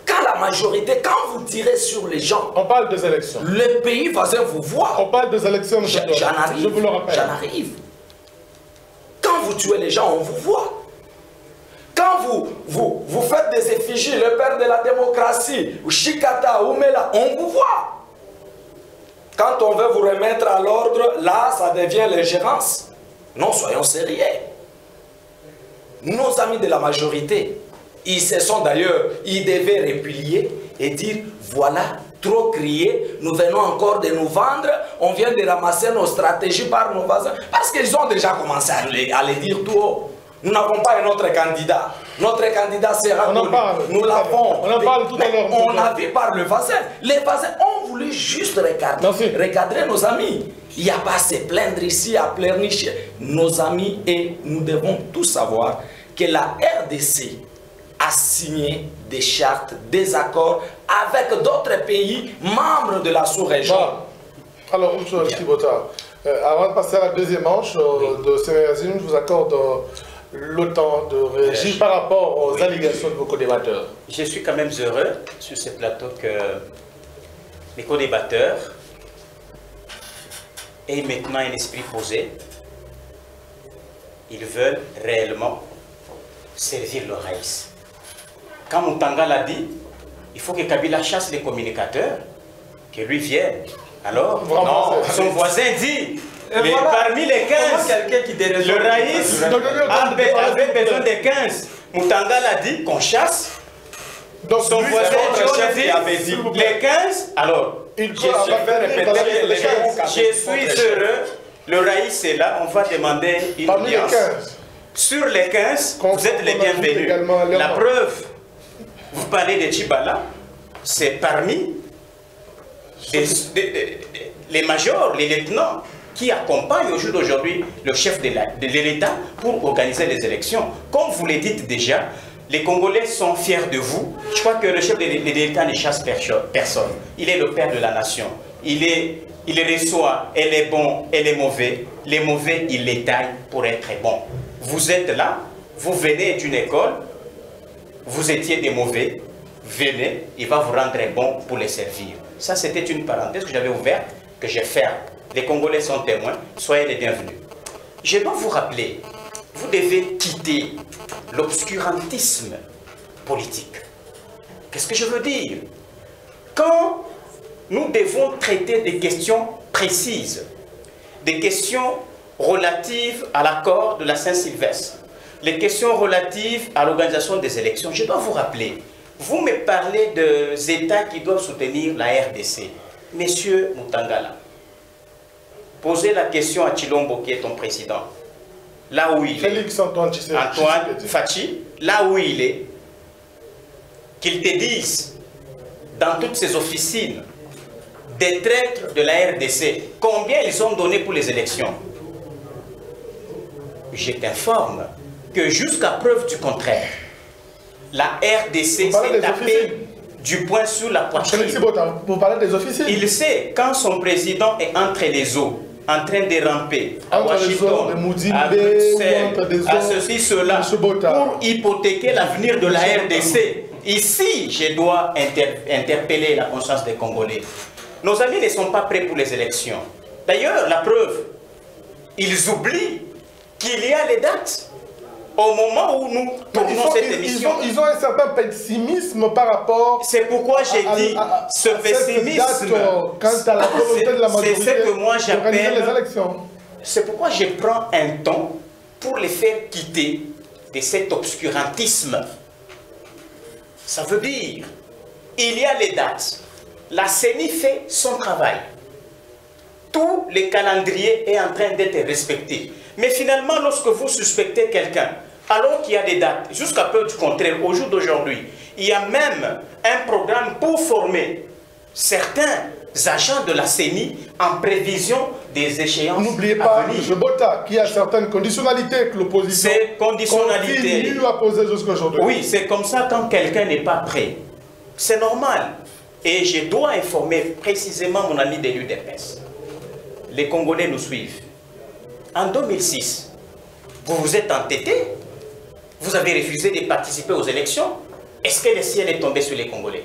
quand la majorité, quand vous tirez sur les gens, on parle des élections. Le pays voisin vous voit. On parle des élections. J'en arrive. Je vous le rappelle. J'en arrive. Quand vous tuez les gens, on vous voit. Quand vous faites des effigies, le père de la démocratie, ou Chikata, ou Mela, on vous voit. Quand on veut vous remettre à l'ordre, là, ça devient l'ingérence. Non, soyons sérieux. Nos amis de la majorité, ils se sont d'ailleurs, ils devaient replier et dire, voilà, trop crier, nous venons encore de nous vendre, on vient de ramasser nos stratégies par nos voisins, parce qu'ils ont déjà commencé à les dire tout haut. Nous n'avons pas un autre candidat. Notre candidat sera connu. Nous l'avons. On en parle tout à l'heure. On a vu par le voisin. Les voisins ont voulu juste recadrer nos amis. Il n'y a pas à se plaindre ici, à pleurnicher. Nos amis, et nous devons tous savoir que la RDC a signé des chartes, des accords avec d'autres pays membres de la sous-région. Alors, M. Thibota, avant de passer à la deuxième manche de ce magazine, je vous accorde le temps de réagir par rapport aux allégations de vos co-débatteurs. Je suis quand même heureux sur ce plateau que les co-débatteurs aient maintenant un esprit posé. Ils veulent réellement servir le Raïs. Quand Moutanga l'a dit, il faut que Kabila chasse les communicateurs, que lui vienne. Alors, non, son voisin dit, voilà, parmi les 15, le Raïs avait besoin de 15. Moutanga l'a dit qu'on chasse. Donc son voisin avait dit les 15. Alors, je suis heureux. Le Raïs est là, on va demander une audience. Sur les 15, vous êtes les bienvenus. La preuve, vous parlez de Tchibala, c'est parmi les majors, les lieutenants qui accompagnent au jour d'aujourd'hui le chef de l'État pour organiser les élections. Comme vous le dites déjà, les Congolais sont fiers de vous. Je crois que le chef de l'État ne chasse personne. Il est le père de la nation. Il reçoit et les bons et les mauvais. Les mauvais, il les taille pour être bons. Vous êtes là, vous venez d'une école, vous étiez des mauvais, venez, il va vous rendre bon pour les servir. Ça, c'était une parenthèse que j'avais ouverte, que j'ai ferme. Les Congolais sont témoins, soyez les bienvenus. Je dois vous rappeler, vous devez quitter l'obscurantisme politique. Qu'est-ce que je veux dire? Quand nous devons traiter des questions précises, des questions relatives à l'accord de la Saint-Sylvestre, les questions relatives à l'organisation des élections, je dois vous rappeler, vous me parlez des États qui doivent soutenir la RDC. Monsieur Mutangala, posez la question à Tshilombo qui est ton président. Là où il Félix est, Antoine Fachi, là où il est, qu'il te dise dans toutes ces officines des traîtres de la RDC, combien ils ont donné pour les élections. Je t'informe que jusqu'à preuve du contraire, la RDC s'est tapée du poing sur la poitrine. Vous parlez des officiers. Il sait, quand son président est entre les eaux, en train de ramper à Washington, à Bruxelles, à ceci, cela, pour hypothéquer l'avenir de la RDC. Ici, je dois interpeller la conscience des Congolais. Nos amis ne sont pas prêts pour les élections. D'ailleurs, la preuve, ils oublient qu'il y a les dates. Au moment où nous tournons cette émission, ils ont un certain pessimisme par rapport. C'est pourquoi j'ai dit ce pessimisme. Quant à la volonté de la majorité, c'est ce que moi j'appelle. Les élections. C'est pourquoi je prends un temps pour les faire quitter de cet obscurantisme. Ça veut dire, il y a les dates. La CENI fait son travail. Tout le calendrier est en train d'être respecté. Mais finalement, lorsque vous suspectez quelqu'un, alors qu'il y a des dates, jusqu'à peu du contraire, au jour d'aujourd'hui, il y a même un programme pour former certains agents de la CENI en prévision des échéances. N'oubliez pas, M. Botta, qu'il y a certaines conditionnalités que l'opposition continue à poser jusqu'à aujourd'hui. Oui, c'est comme ça quand quelqu'un n'est pas prêt. C'est normal. Et je dois informer précisément mon ami de l'UDPS. Les Congolais nous suivent. En 2006, vous vous êtes entêté, vous avez refusé de participer aux élections. Est-ce que le ciel est tombé sur les Congolais?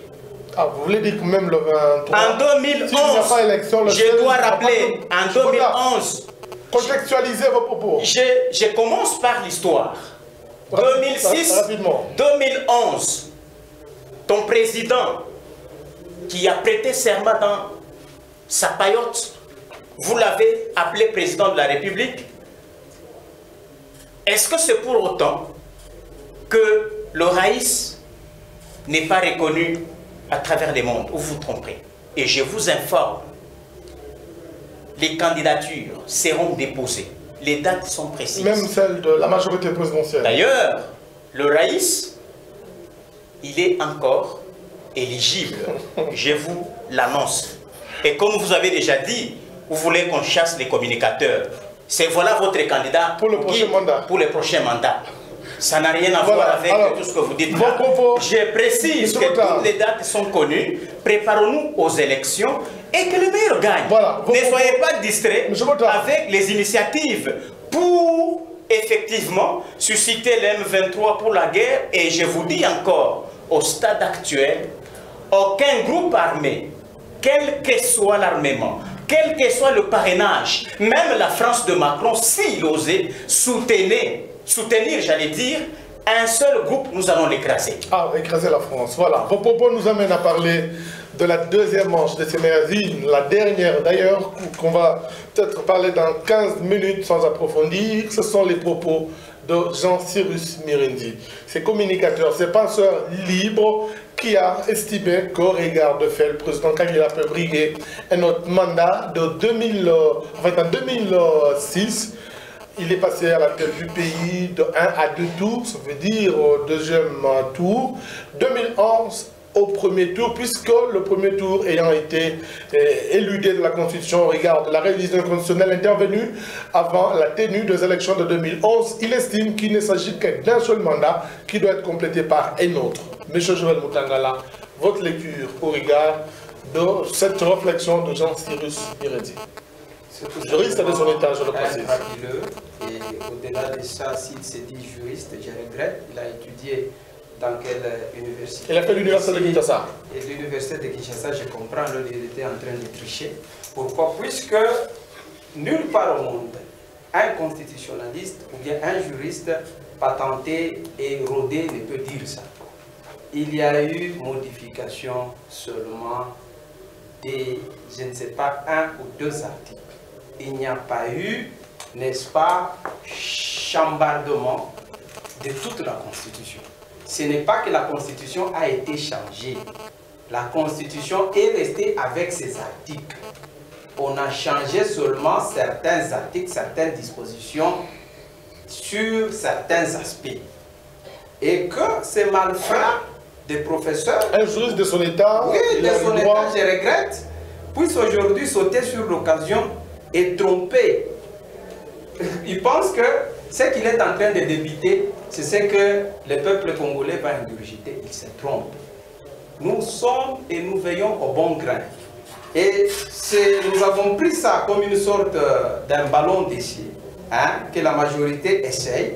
Ah, vous voulez dire que même le 23... En 2011, je dois rappeler, en 2011... Contextualisez vos propos. Je commence par l'histoire. 2006, 2011, ton président qui a prêté serment dans sa paillote, vous l'avez appelé président de la République. Est-ce que c'est pour autant que le Raïs n'est pas reconnu à travers le monde, ou vous vous trompez? Et je vous informe, les candidatures seront déposées. Les dates sont précises. Même celles de la majorité présidentielle. D'ailleurs, le Raïs, il est encore éligible. Je vous l'annonce. Et comme vous avez déjà dit, vous voulez qu'on chasse les communicateurs. C'est voilà votre candidat pour le prochain mandat. Pour le prochain mandat. Ça n'a rien à voir avec tout ce que vous dites là. Je précise que toutes les dates sont connues. Préparons-nous aux élections et que le meilleur gagne. Ne soyez pas distraits avec les initiatives pour effectivement susciter l'M23 pour la guerre. Et je vous dis encore, au stade actuel, aucun groupe armé, quel que soit l'armement, quel que soit le parrainage, même la France de Macron, s'il osait soutenir, j'allais dire, un seul groupe, nous allons l'écraser. Ah, écraser la France, voilà. Vos propos nous amènent à parler de la deuxième manche de ces magazines, la dernière d'ailleurs, qu'on va peut-être parler dans 15 minutes sans approfondir. Ce sont les propos de Jean-Cyrus Mirendi. Ces communicateurs, ces penseurs libres qui a estimé qu'au regard de fait, le président Kabila peut briguer un autre mandat de en 2006. Il est passé à la tête du pays de 1 à 2 tours, ça veut dire au deuxième tour. 2011 au premier tour, puisque le premier tour ayant été éludé de la Constitution au regard de la révision constitutionnelle intervenue avant la tenue des élections de 2011, il estime qu'il ne s'agit que d'un seul mandat qui doit être complété par un autre. Monsieur Joël Mutangala, votre lecture au regard de cette réflexion de Jean-Cyrus Mirendi. Juriste de son état, je le précise. Et au-delà de ça, s'il s'est dit juriste, je regrette. Il a étudié dans quelle université? Il a fait l'université de Kinshasa. Et l'université de Kinshasa, je comprends, là, il était en train de tricher. Pourquoi? Puisque nulle part au monde, un constitutionnaliste ou bien un juriste patenté et rodé ne peut dire ça. Il y a eu modification seulement de, je ne sais pas, 1 ou 2 articles. Il n'y a pas eu n'est-ce pas, chambardement de toute la Constitution. Ce n'est pas que la Constitution a été changée. La Constitution est restée avec ses articles. On a changé seulement certains articles, certaines dispositions sur certains aspects. Et que ces malfrats des professeurs... Un juriste de son État... Oui, de son État, je regrette, puisse aujourd'hui sauter sur l'occasion et tromper. Il pense que ce qu'il est en train de débiter, c'est ce que le peuple congolais va ingurgiter. Il se trompe. Nous sommes et nous veillons au bon grain. Et nous avons pris ça comme une sorte d'un ballon d'essai, hein, que la majorité essaye.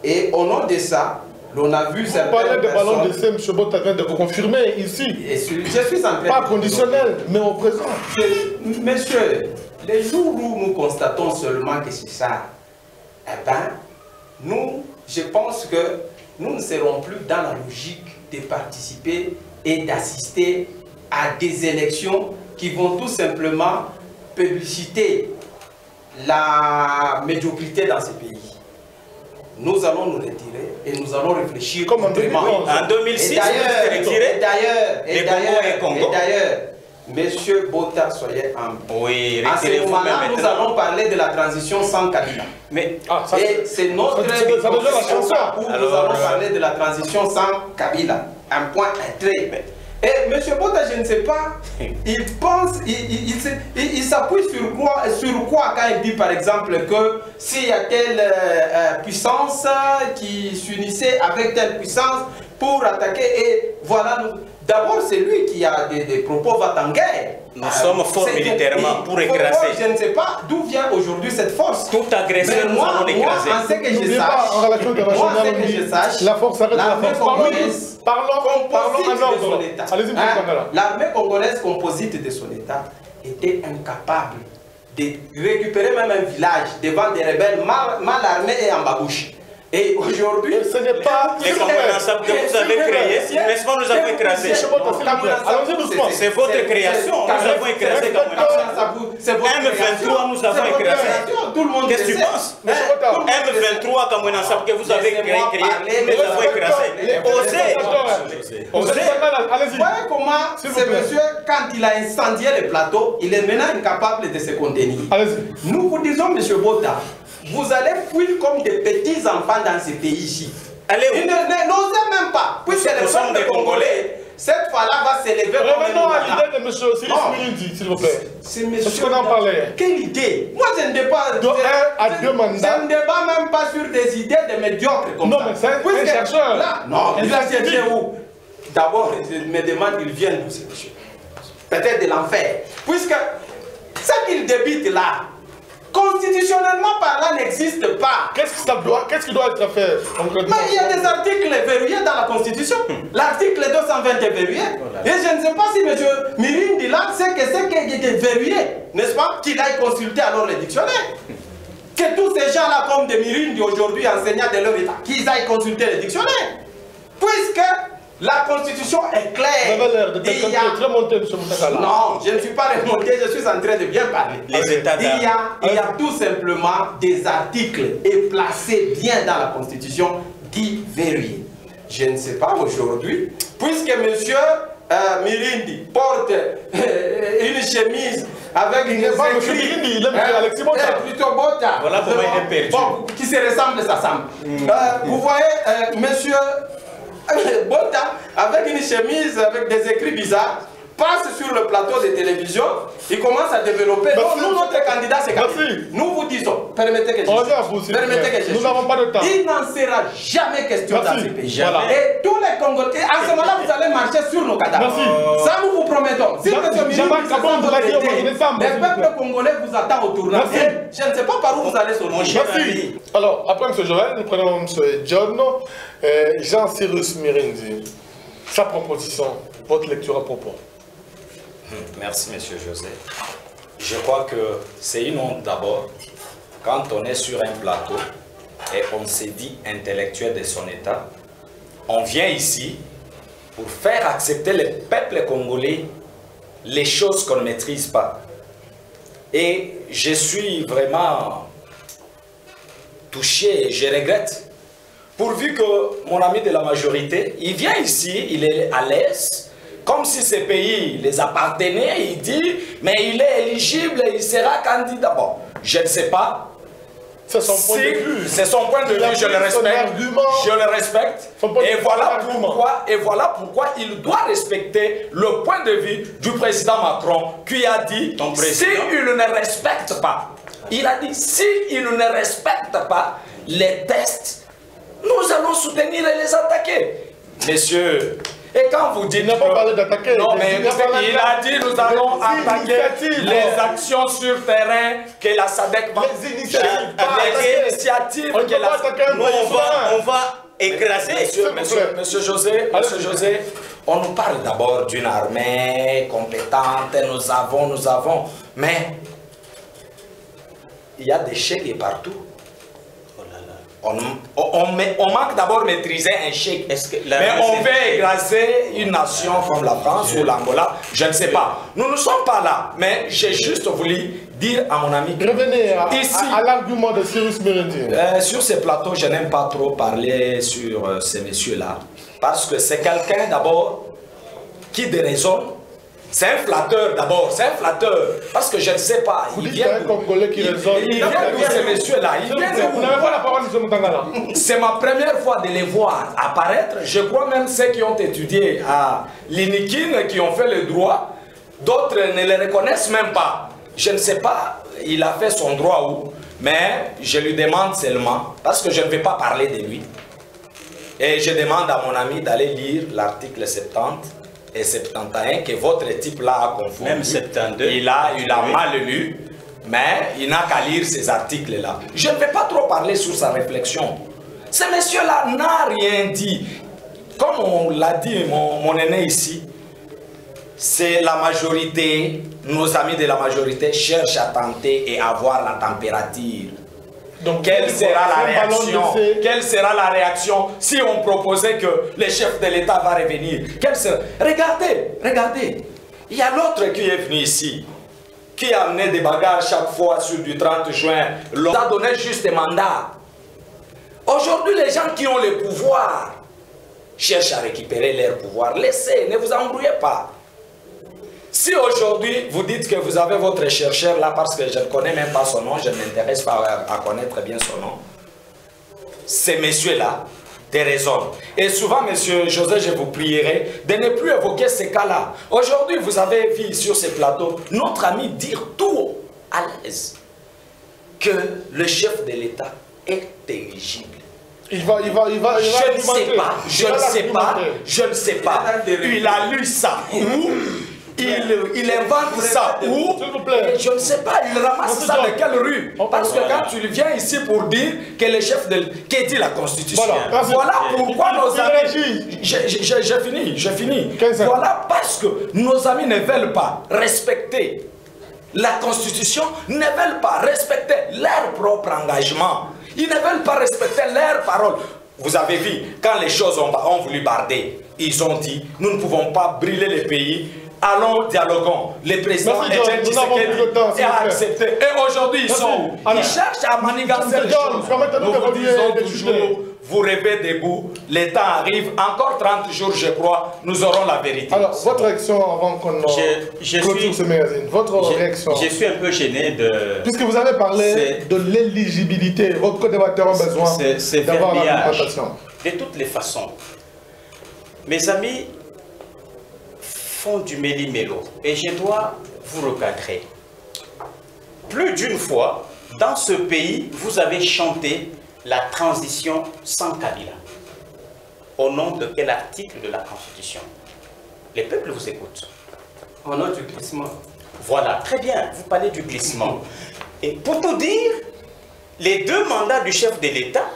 Et au nom de ça, l'on a vu certaines personnes... Vous parlez de ballon d'essai, M. Bota vient de vous confirmer ici. Et je suis en train pas conditionnel, mais au présent. Monsieur, les jours où nous constatons seulement que c'est ça, eh bien, nous, je pense que nous ne serons plus dans la logique de participer et d'assister à des élections qui vont tout simplement publiciter la médiocrité dans ce pays. Nous allons nous retirer et nous allons réfléchir. Comme en 2011. En 2006, vous êtes retiré. Et d'ailleurs, Monsieur Bota, soyez humble. Oui, à ce moment-là, nous allons parler de la transition sans Kabila. Mais et c'est notre où nous allons parler de la transition sans Kabila. Un point, un trait. Et M. Bota, je ne sais pas, il pense, il s'appuie sur quoi quand il dit par exemple que s'il y a telle puissance qui s'unissait avec telle puissance pour attaquer, et voilà, d'abord c'est lui qui a des propos va en guerre. Nous sommes forts militairement pour écraser. Je ne sais pas d'où vient aujourd'hui cette force. Tout agresseur, nous allons l'écraser. En ce que je sache, la force arrête la force. Parlons en ordre. Allez-y, l'armée congolaise composite de son État était incapable de récupérer même un village devant des rebelles mal armés et en babouche. Et aujourd'hui, ce n'est pas les Congolais que vous avez créés, n'est-ce pas, nous avons écrasé. C'est votre création, nous avons écrasé M23, nous avons écrasé. Qu'est-ce que tu penses? M23, comme que vous avez créé, nous avons écrasé. Osez. Vous voyez comment ce monsieur, quand il a incendié le plateau, il est maintenant incapable de se contenir. Nous vous disons, M. Bota, vous allez fuir comme des petits enfants dans ce pays-ci. N'osez même pas, puisque le peuple congolais, cette fois-là, va s'élever. Revenons à l'idée de M. Cyrus Mirindi, s'il vous plaît. Est-ce qu'on en parlait? Quelle idée? Moi, je ne débat de 1 à 2 mandats. Je ne débat même pas sur des idées de médiocres comme ça. Non, mais c'est un chercheur. Là, non, il a cherché où? D'abord, je me demande, il vient d'où ce monsieur? Peut-être de l'enfer. Puisque ce qu'il débite là, constitutionnellement parlant, n'existe pas. Qu'est-ce qui doit être fait concrètement? Mais il y a des articles verrouillés dans la Constitution. L'article 220 est verrouillé. Et je ne sais pas si M. Mirindi là sait que c'est verrouillé, n'est-ce pas? Qu'il aille consulter alors les dictionnaires. Que tous ces gens-là, comme des Mirindi aujourd'hui, enseignants de leur État, qu'ils aillent consulter les dictionnaires. Puisque la Constitution est claire. Vous avez l'air de quelqu'un qui est très monté, M. Moutakala. Non, je ne suis pas remonté, je suis en train de bien parler. Les États il y a tout simplement des articles et placés bien dans la Constitution dits verrouillés. Je ne sais pas aujourd'hui, puisque M. Mirindi porte une chemise avec une écrit, il est Alexis Bota. Plutôt Bota. Voilà comment il est perdu. Bon, qui se ressemble, s'assemble. Vous voyez, monsieur Bota, avec une chemise avec des écrits bizarres, passe sur le plateau de télévision, il commence à développer. Donc, nous, notre candidat, c'est Kabila. Nous vous disons, permettez que je nous n'avons pas de temps. Il n'en sera jamais question dans ce pays. Voilà. Et tous les Congolais, à ce moment-là, vous allez marcher sur nos cadavres. Ça, nous vous promettons. Si M. le peuple congolais vous attend au tournant. Je ne sais pas par où vous allez sortir. Merci. Alors, après M. Joël, nous prenons M. John, Jean-Cyrus Mirindi. Sa proposition, votre lecture à propos. Merci, M. José. Je crois que c'est une honte d'abord quand on est sur un plateau et on se dit intellectuel de son État. On vient ici pour faire accepter le peuple congolais les choses qu'on ne maîtrise pas. Et je suis vraiment touché, je regrette. Pourvu que mon ami de la majorité, il vient ici, il est à l'aise, comme si ces pays les appartenaient, il dit, mais il est éligible, il sera candidat. Bon, je ne sais pas. C'est son point de vue. C'est son point de vue, je le respecte. Je le respecte. Et voilà pourquoi il doit respecter le point de vue du président Macron qui a dit si il ne respecte pas, il a dit si il ne respecte pas les tests, nous allons soutenir et les attaquer. Messieurs, et quand vous dites... Il n'a pas parlé d'attaquer. Non, mais il a dit nous allons attaquer les actions sur terrain que la SADC va... Les initiatives. Les initiatives que la... On va écraser. Monsieur José, on nous parle d'abord d'une armée compétente, nous avons... Mais il y a des chèques partout. On manque d'abord de maîtriser un chèque. Mais on veut écraser une nation comme la France ou l'Angola, je ne sais pas. Nous ne sommes pas là, mais j'ai juste voulu dire à mon ami... Revenez à l'argument de Cyrus Merendi. Sur ces plateaux, je n'aime pas trop parler sur ces messieurs-là. Parce que c'est quelqu'un d'abord qui déraisonne. C'est un flatteur d'abord, c'est un flatteur. Parce que je ne sais pas. Vous dites un Congolais qui raisonne. Il vient de ces messieurs-là. Vous n'avez pas la parole, M. Moutangala. C'est ma première fois de les voir apparaître. Je crois même ceux qui ont étudié à l'INIKIN, qui ont fait le droit, d'autres ne les reconnaissent même pas. Je ne sais pas, il a fait son droit où, mais je lui demande seulement, parce que je ne vais pas parler de lui, et je demande à mon ami d'aller lire l'article 70 et 71 que votre type là a confondu. Même 72. Il a mal lu, mais il n'a qu'à lire ces articles-là. Je ne vais pas trop parler sur sa réflexion. Ce monsieur-là n'a rien dit. Comme on l'a dit, mon aîné ici, c'est la majorité, nos amis de la majorité cherchent à tenter et avoir la température. Donc, quelle sera la réaction? Quelle sera la réaction si on proposait que le chef de l'État va revenir? Regardez. Il y a l'autre qui est venu ici, qui a amené des bagarres chaque fois sur du 30 juin. L'on a donné juste des mandats. Aujourd'hui, les gens qui ont le pouvoir cherchent à récupérer leur pouvoir. Laissez, ne vous embrouillez pas. Si aujourd'hui vous dites que vous avez votre chercheur là parce que je ne connais même pas son nom, je ne m'intéresse pas à connaître bien son nom, ces messieurs-là déraisonnent. Et souvent, monsieur José, je vous prierai de ne plus évoquer ces cas-là. Aujourd'hui, vous avez vu sur ces plateaux notre ami dire tout à l'aise que le chef de l'État est éligible. Je ne sais pas. Il a lu ça. Il invente ça où? Je ne sais pas, il ramasse ça de quelle rue? Parce que quand tu viens ici pour dire que le chef de... Qu'est dit la Constitution? Voilà pourquoi nos amis... Je finis. Voilà parce que nos amis ne veulent pas respecter la Constitution, ne veulent pas respecter leur propre engagement. Ils ne veulent pas respecter leurs paroles. Vous avez vu, quand les choses ont voulu barder, ils ont dit, nous ne pouvons pas brûler le pays. Allons, dialoguons. Le président Etienne Tshisekedi a accepté. Et aujourd'hui, ils cherchent à manigancer les choses. Nous vous disons toujours, vous rêvez debout. Le temps arrive. Encore 30 jours, je crois, nous aurons la vérité. Alors, votre réaction avant qu'on clôture ce magazine. Votre réaction. Je suis un peu gêné de... Puisque vous avez parlé de l'éligibilité, votre co-débatteur a besoin d'avoir la représentation. De toutes les façons, mes amis font du méli-mélo et je dois vous recadrer. Plus d'une fois, dans ce pays, vous avez chanté la transition sans Kabila. Au nom de quel article de la Constitution? Les peuples vous écoutent. Au nom du glissement. Voilà, très bien, vous parlez du glissement. Et pour tout dire, les 2 mandats du chef de l'État,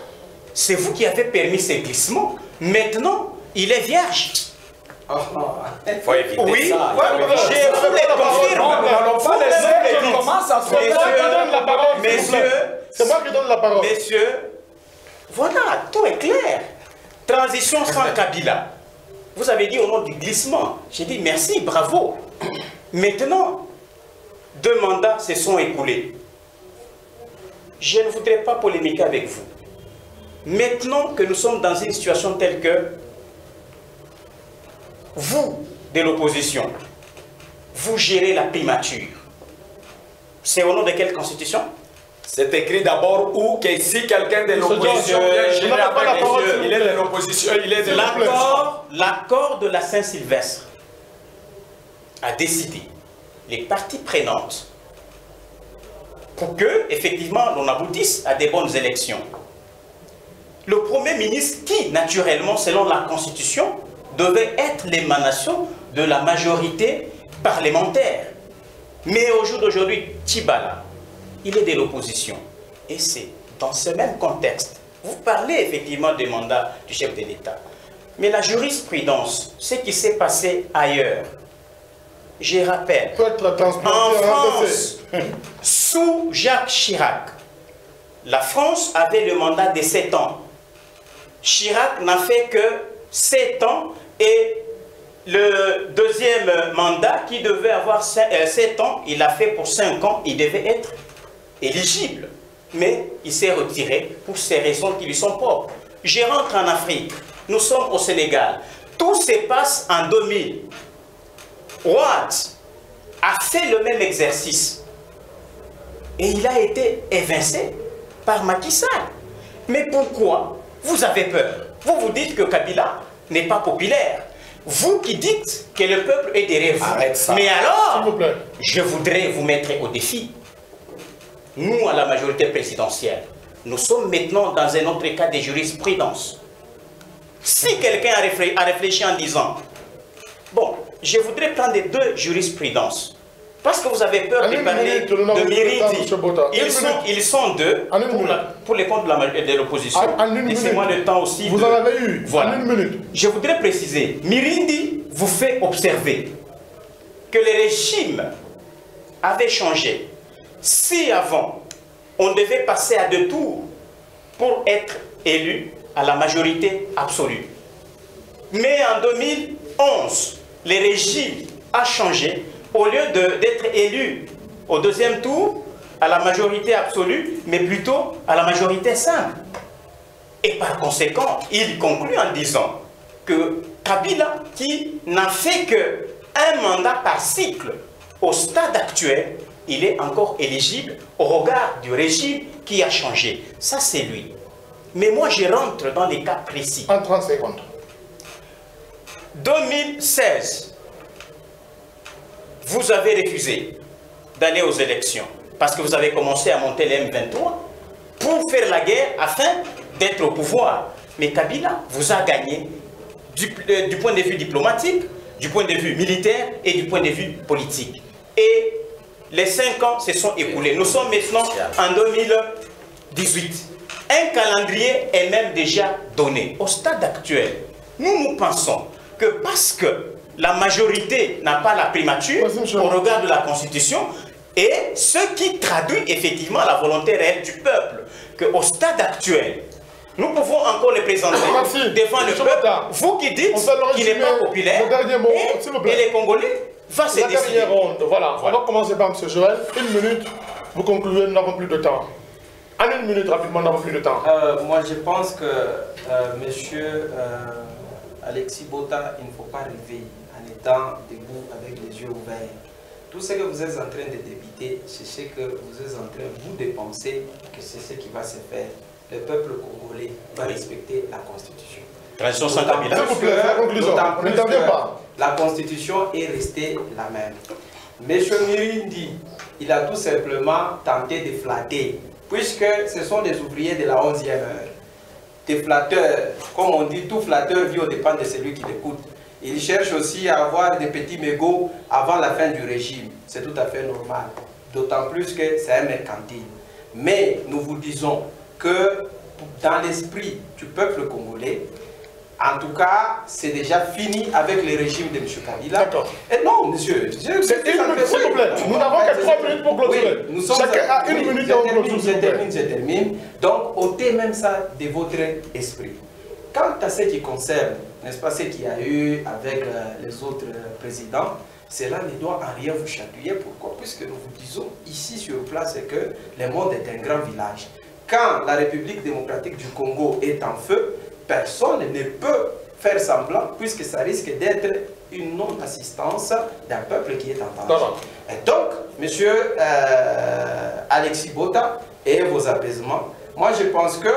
c'est vous qui avez permis ces glissements. Maintenant, il est vierge. Faut éviter oui, ça. Je vous les confirme. Nous n'allons pas laisser que commence à se C'est moi qui donne la parole. Messieurs, voilà, tout est clair. Transition sans Kabila. Vous avez dit au nom du glissement. J'ai dit merci, bravo. Maintenant, 2 mandats se sont écoulés. je ne voudrais pas polémiquer avec vous. Maintenant que nous sommes dans une situation telle que vous, de l'opposition, vous gérez la primature. C'est au nom de quelle constitution? C'est écrit d'abord où que si quelqu'un de l'opposition vient gérer avec les yeux, il est de l'opposition, il est de l'opposition. L'accord de la Saint-Sylvestre a décidé, les parties prenantes, pour que, effectivement, l'on aboutisse à des bonnes élections. Le Premier ministre, qui, naturellement, selon la Constitution, devait être l'émanation de la majorité parlementaire. Mais au jour d'aujourd'hui, Tchibala, il est de l'opposition. Et c'est dans ce même contexte. Vous parlez effectivement des mandats du chef de l'État. Mais la jurisprudence, ce qui s'est passé ailleurs, je rappelle, en France, sous Jacques Chirac, la France avait le mandat de 7 ans. Chirac n'a fait que 7 ans et le deuxième mandat qui devait avoir 7 ans, il l'a fait pour 5 ans, il devait être éligible. Mais il s'est retiré pour ces raisons qui lui sont propres. Je rentre en Afrique, nous sommes au Sénégal, tout se passe en 2000. Ouad a fait le même exercice et il a été évincé par Macky Sall. Mais pourquoi vous avez peur? Vous vous dites que Kabila n'est pas populaire. Vous qui dites que le peuple est derrière vous. Arrête ça. Mais alors, je voudrais vous mettre au défi. Nous, à la majorité présidentielle, nous sommes maintenant dans un autre cas de jurisprudence. Si quelqu'un a réfléchi en disant, bon, je voudrais prendre 2 jurisprudences, parce que vous avez peur de parler de Mirindi. Ils sont 2 pour les comptes de l'opposition. Laissez-moi le temps aussi. Vous en avez eu. Voilà. En 1 minute. Je voudrais préciser, Mirindi vous fait observer que le régime avait changé. Si avant, on devait passer à 2 tours pour être élu à la majorité absolue. Mais en 2011, le régime a changé. Au lieu d'être élu au 2e tour à la majorité absolue, mais plutôt à la majorité simple. Et par conséquent, il conclut en disant que Kabila, qui n'a fait qu'un mandat par cycle au stade actuel, il est encore éligible au regard du régime qui a changé. Ça, c'est lui. Mais moi, je rentre dans les cas précis. En 30 secondes. 2016, vous avez refusé d'aller aux élections parce que vous avez commencé à monter les M23 pour faire la guerre afin d'être au pouvoir. Mais Kabila vous a gagné du point de vue diplomatique, du point de vue militaire et du point de vue politique. Et les 5 ans se sont écoulés. Nous sommes maintenant en 2018. Un calendrier est même déjà donné. Au stade actuel, nous pensons que parce que la majorité n'a pas la primature au regard de la Constitution, et ce qui traduit effectivement la volonté réelle du peuple, qu'au stade actuel, nous pouvons encore le présenter devant le peuple, vous qui dites qu'il n'est pas populaire, et les Congolais vont se décider. La dernière ronde, voilà. On va commencer par M. Joël. 1 minute, vous concluez, nous n'avons plus de temps. En 1 minute, rapidement, nous n'avons plus de temps. Moi, je pense que monsieur Alexis Bota, il ne faut pas rêver en étant debout avec les yeux ouverts. Tout ce que vous êtes en train de débiter, c'est ce que vous êtes en train de penser que c'est ce qui va se faire. Le peuple congolais va respecter la Constitution. Transition sans Kabila. S'il vous plaît, la conclusion. N'entendez pas. La Constitution est restée la même. Monsieur Mirindi, il a tout simplement tenté de flatter, puisque ce sont des ouvriers de la 11e heure. Des flatteurs, comme on dit, tout flatteur vit au dépend de celui qui l'écoute. Il cherche aussi à avoir des petits mégots avant la fin du régime. C'est tout à fait normal. D'autant plus que c'est un mercantile. Mais nous vous disons que dans l'esprit du peuple congolais, en tout cas, c'est déjà fini avec le régime de M. Kabila. D'accord. Et non, monsieur. C'est 1 minute, s'il vous plaît. Nous n'avons que 3 minutes pour clôturer. Oui, nous sommes chacun a 1 minute pour clôturer. Je termine. Donc, ôtez même ça de votre esprit. Quant à ce qui concerne n'est-ce pas, ce qu'il y a eu avec les autres présidents, cela ne doit en rien vous chatouiller. Pourquoi? Puisque nous vous disons ici sur place que le monde est un grand village. Quand la République démocratique du Congo est en feu, personne ne peut faire semblant, puisque ça risque d'être une non-assistance d'un peuple qui est en danger. Et donc, monsieur Alexis Bota et vos apaisements, moi je pense que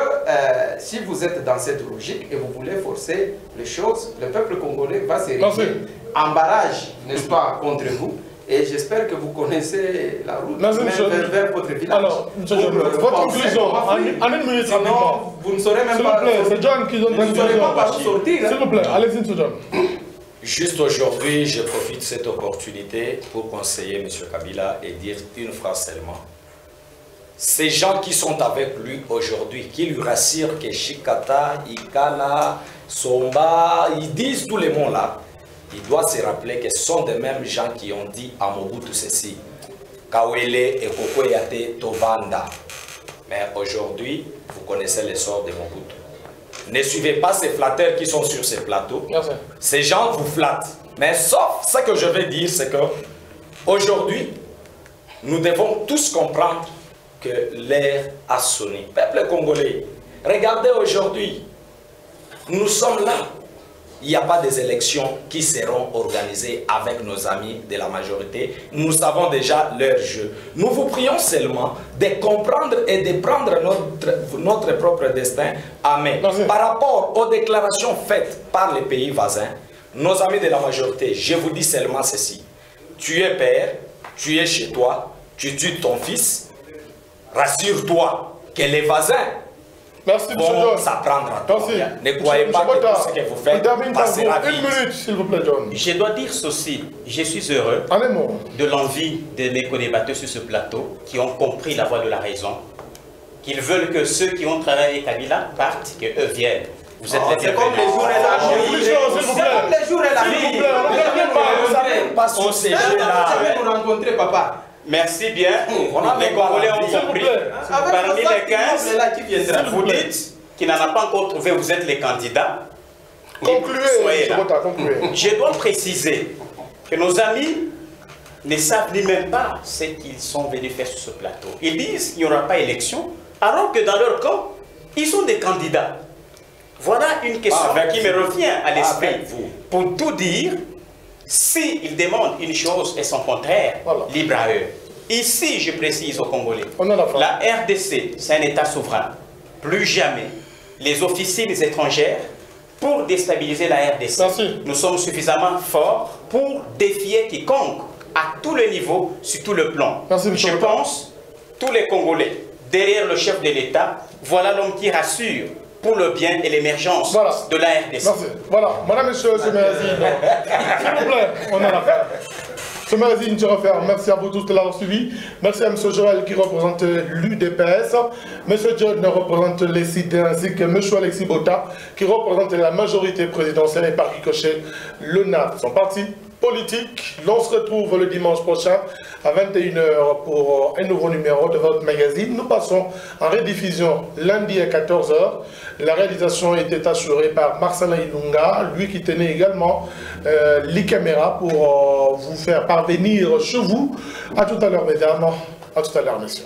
si vous êtes dans cette logique et vous voulez forcer les choses, le peuple congolais va se réunir en barrage, n'est-ce pas, contre vous. Et j'espère que vous connaissez la route vers votre village. Alors, votre conclusion, en une minute, sinon, vous ne saurez même pas. S'il vous plaît, c'est John qui donne sortir. S'il vous plaît, allez-y, John. Juste aujourd'hui, je profite de cette opportunité pour conseiller M. Kabila et dire une phrase seulement. Ces gens qui sont avec lui aujourd'hui, qui lui rassurent que Chikata, Ikala, Somba, ils disent tous les mots là, il doit se rappeler que ce sont des mêmes gens qui ont dit à Mobutu ceci, Kawele et Kokoyate Tovanda. Mais aujourd'hui, vous connaissez le sort de Mobutu. Ne suivez pas ces flatteurs qui sont sur ces plateaux. Merci. Ces gens vous flattent. Mais sauf ce que je vais dire, c'est que aujourd'hui, nous devons tous comprendre que l'heure a sonné. Peuple congolais, regardez aujourd'hui, nous sommes là. Il n'y a pas des élections qui seront organisées avec nos amis de la majorité. Nous savons déjà leur jeu. Nous vous prions seulement de comprendre et de prendre notre propre destin à main. Par rapport aux déclarations faites par les pays voisins, nos amis de la majorité, je vous dis seulement ceci. Tu es père, tu es chez toi, tu tues ton fils. Rassure-toi que les voisins vont s'apprendre à toi. Ne croyez pas que tout ce que vous faites passera vite. Une minute, s'il vous plaît, John. Je dois dire ceci. Je suis heureux de l'envie de mes co-débatteurs sur ce plateau qui ont compris la voie de la raison, qu'ils veulent que ceux qui ont travaillé avec Kabila partent, qu'eux viennent. Vous êtes les comme les jours et la nuit. C'est comme les jours et la nuit. Vous allez nous rencontrer, papa. Merci bien. Les Congolais ont compris. Parmi les 15, vous dites qu'il n'en a pas encore trouvé, vous êtes les candidats. Concluez. Je dois préciser que nos amis ne savent même pas ce qu'ils sont venus faire sur ce plateau. Ils disent qu'il n'y aura pas élection, alors que dans leur camp, ils sont des candidats. Voilà une question qui me revient à l'esprit. Pour tout dire, s'ils demandent une chose et son contraire, libre à eux. Ici, je précise aux Congolais, la RDC, c'est un État souverain. Plus jamais les officines étrangères pour déstabiliser la RDC. Nous sommes suffisamment forts pour défier quiconque à tous les niveaux, sur tout le plan. Je pense, tous les Congolais, derrière le chef de l'État, voilà l'homme qui rassure pour le bien et l'émergence de la RDC. Merci. Voilà, madame, monsieur, ce magazine. S'il vous plaît, on a l'affaire. Ce magazine, je referme. Merci à vous tous de l'avoir suivi. Merci à M. Joël qui représente l'UDPS. M. John représente les CID ainsi que M. Alexis Bota qui représente la majorité présidentielle et par ricochet le NAP. Son parti politique. L'on se retrouve le dimanche prochain à 21 h pour un nouveau numéro de votre magazine. Nous passons en rediffusion lundi à 14 h. La réalisation était assurée par Marcela Ilunga, lui qui tenait également les caméras pour vous faire parvenir chez vous. À tout à l'heure, mesdames. À tout à l'heure, messieurs.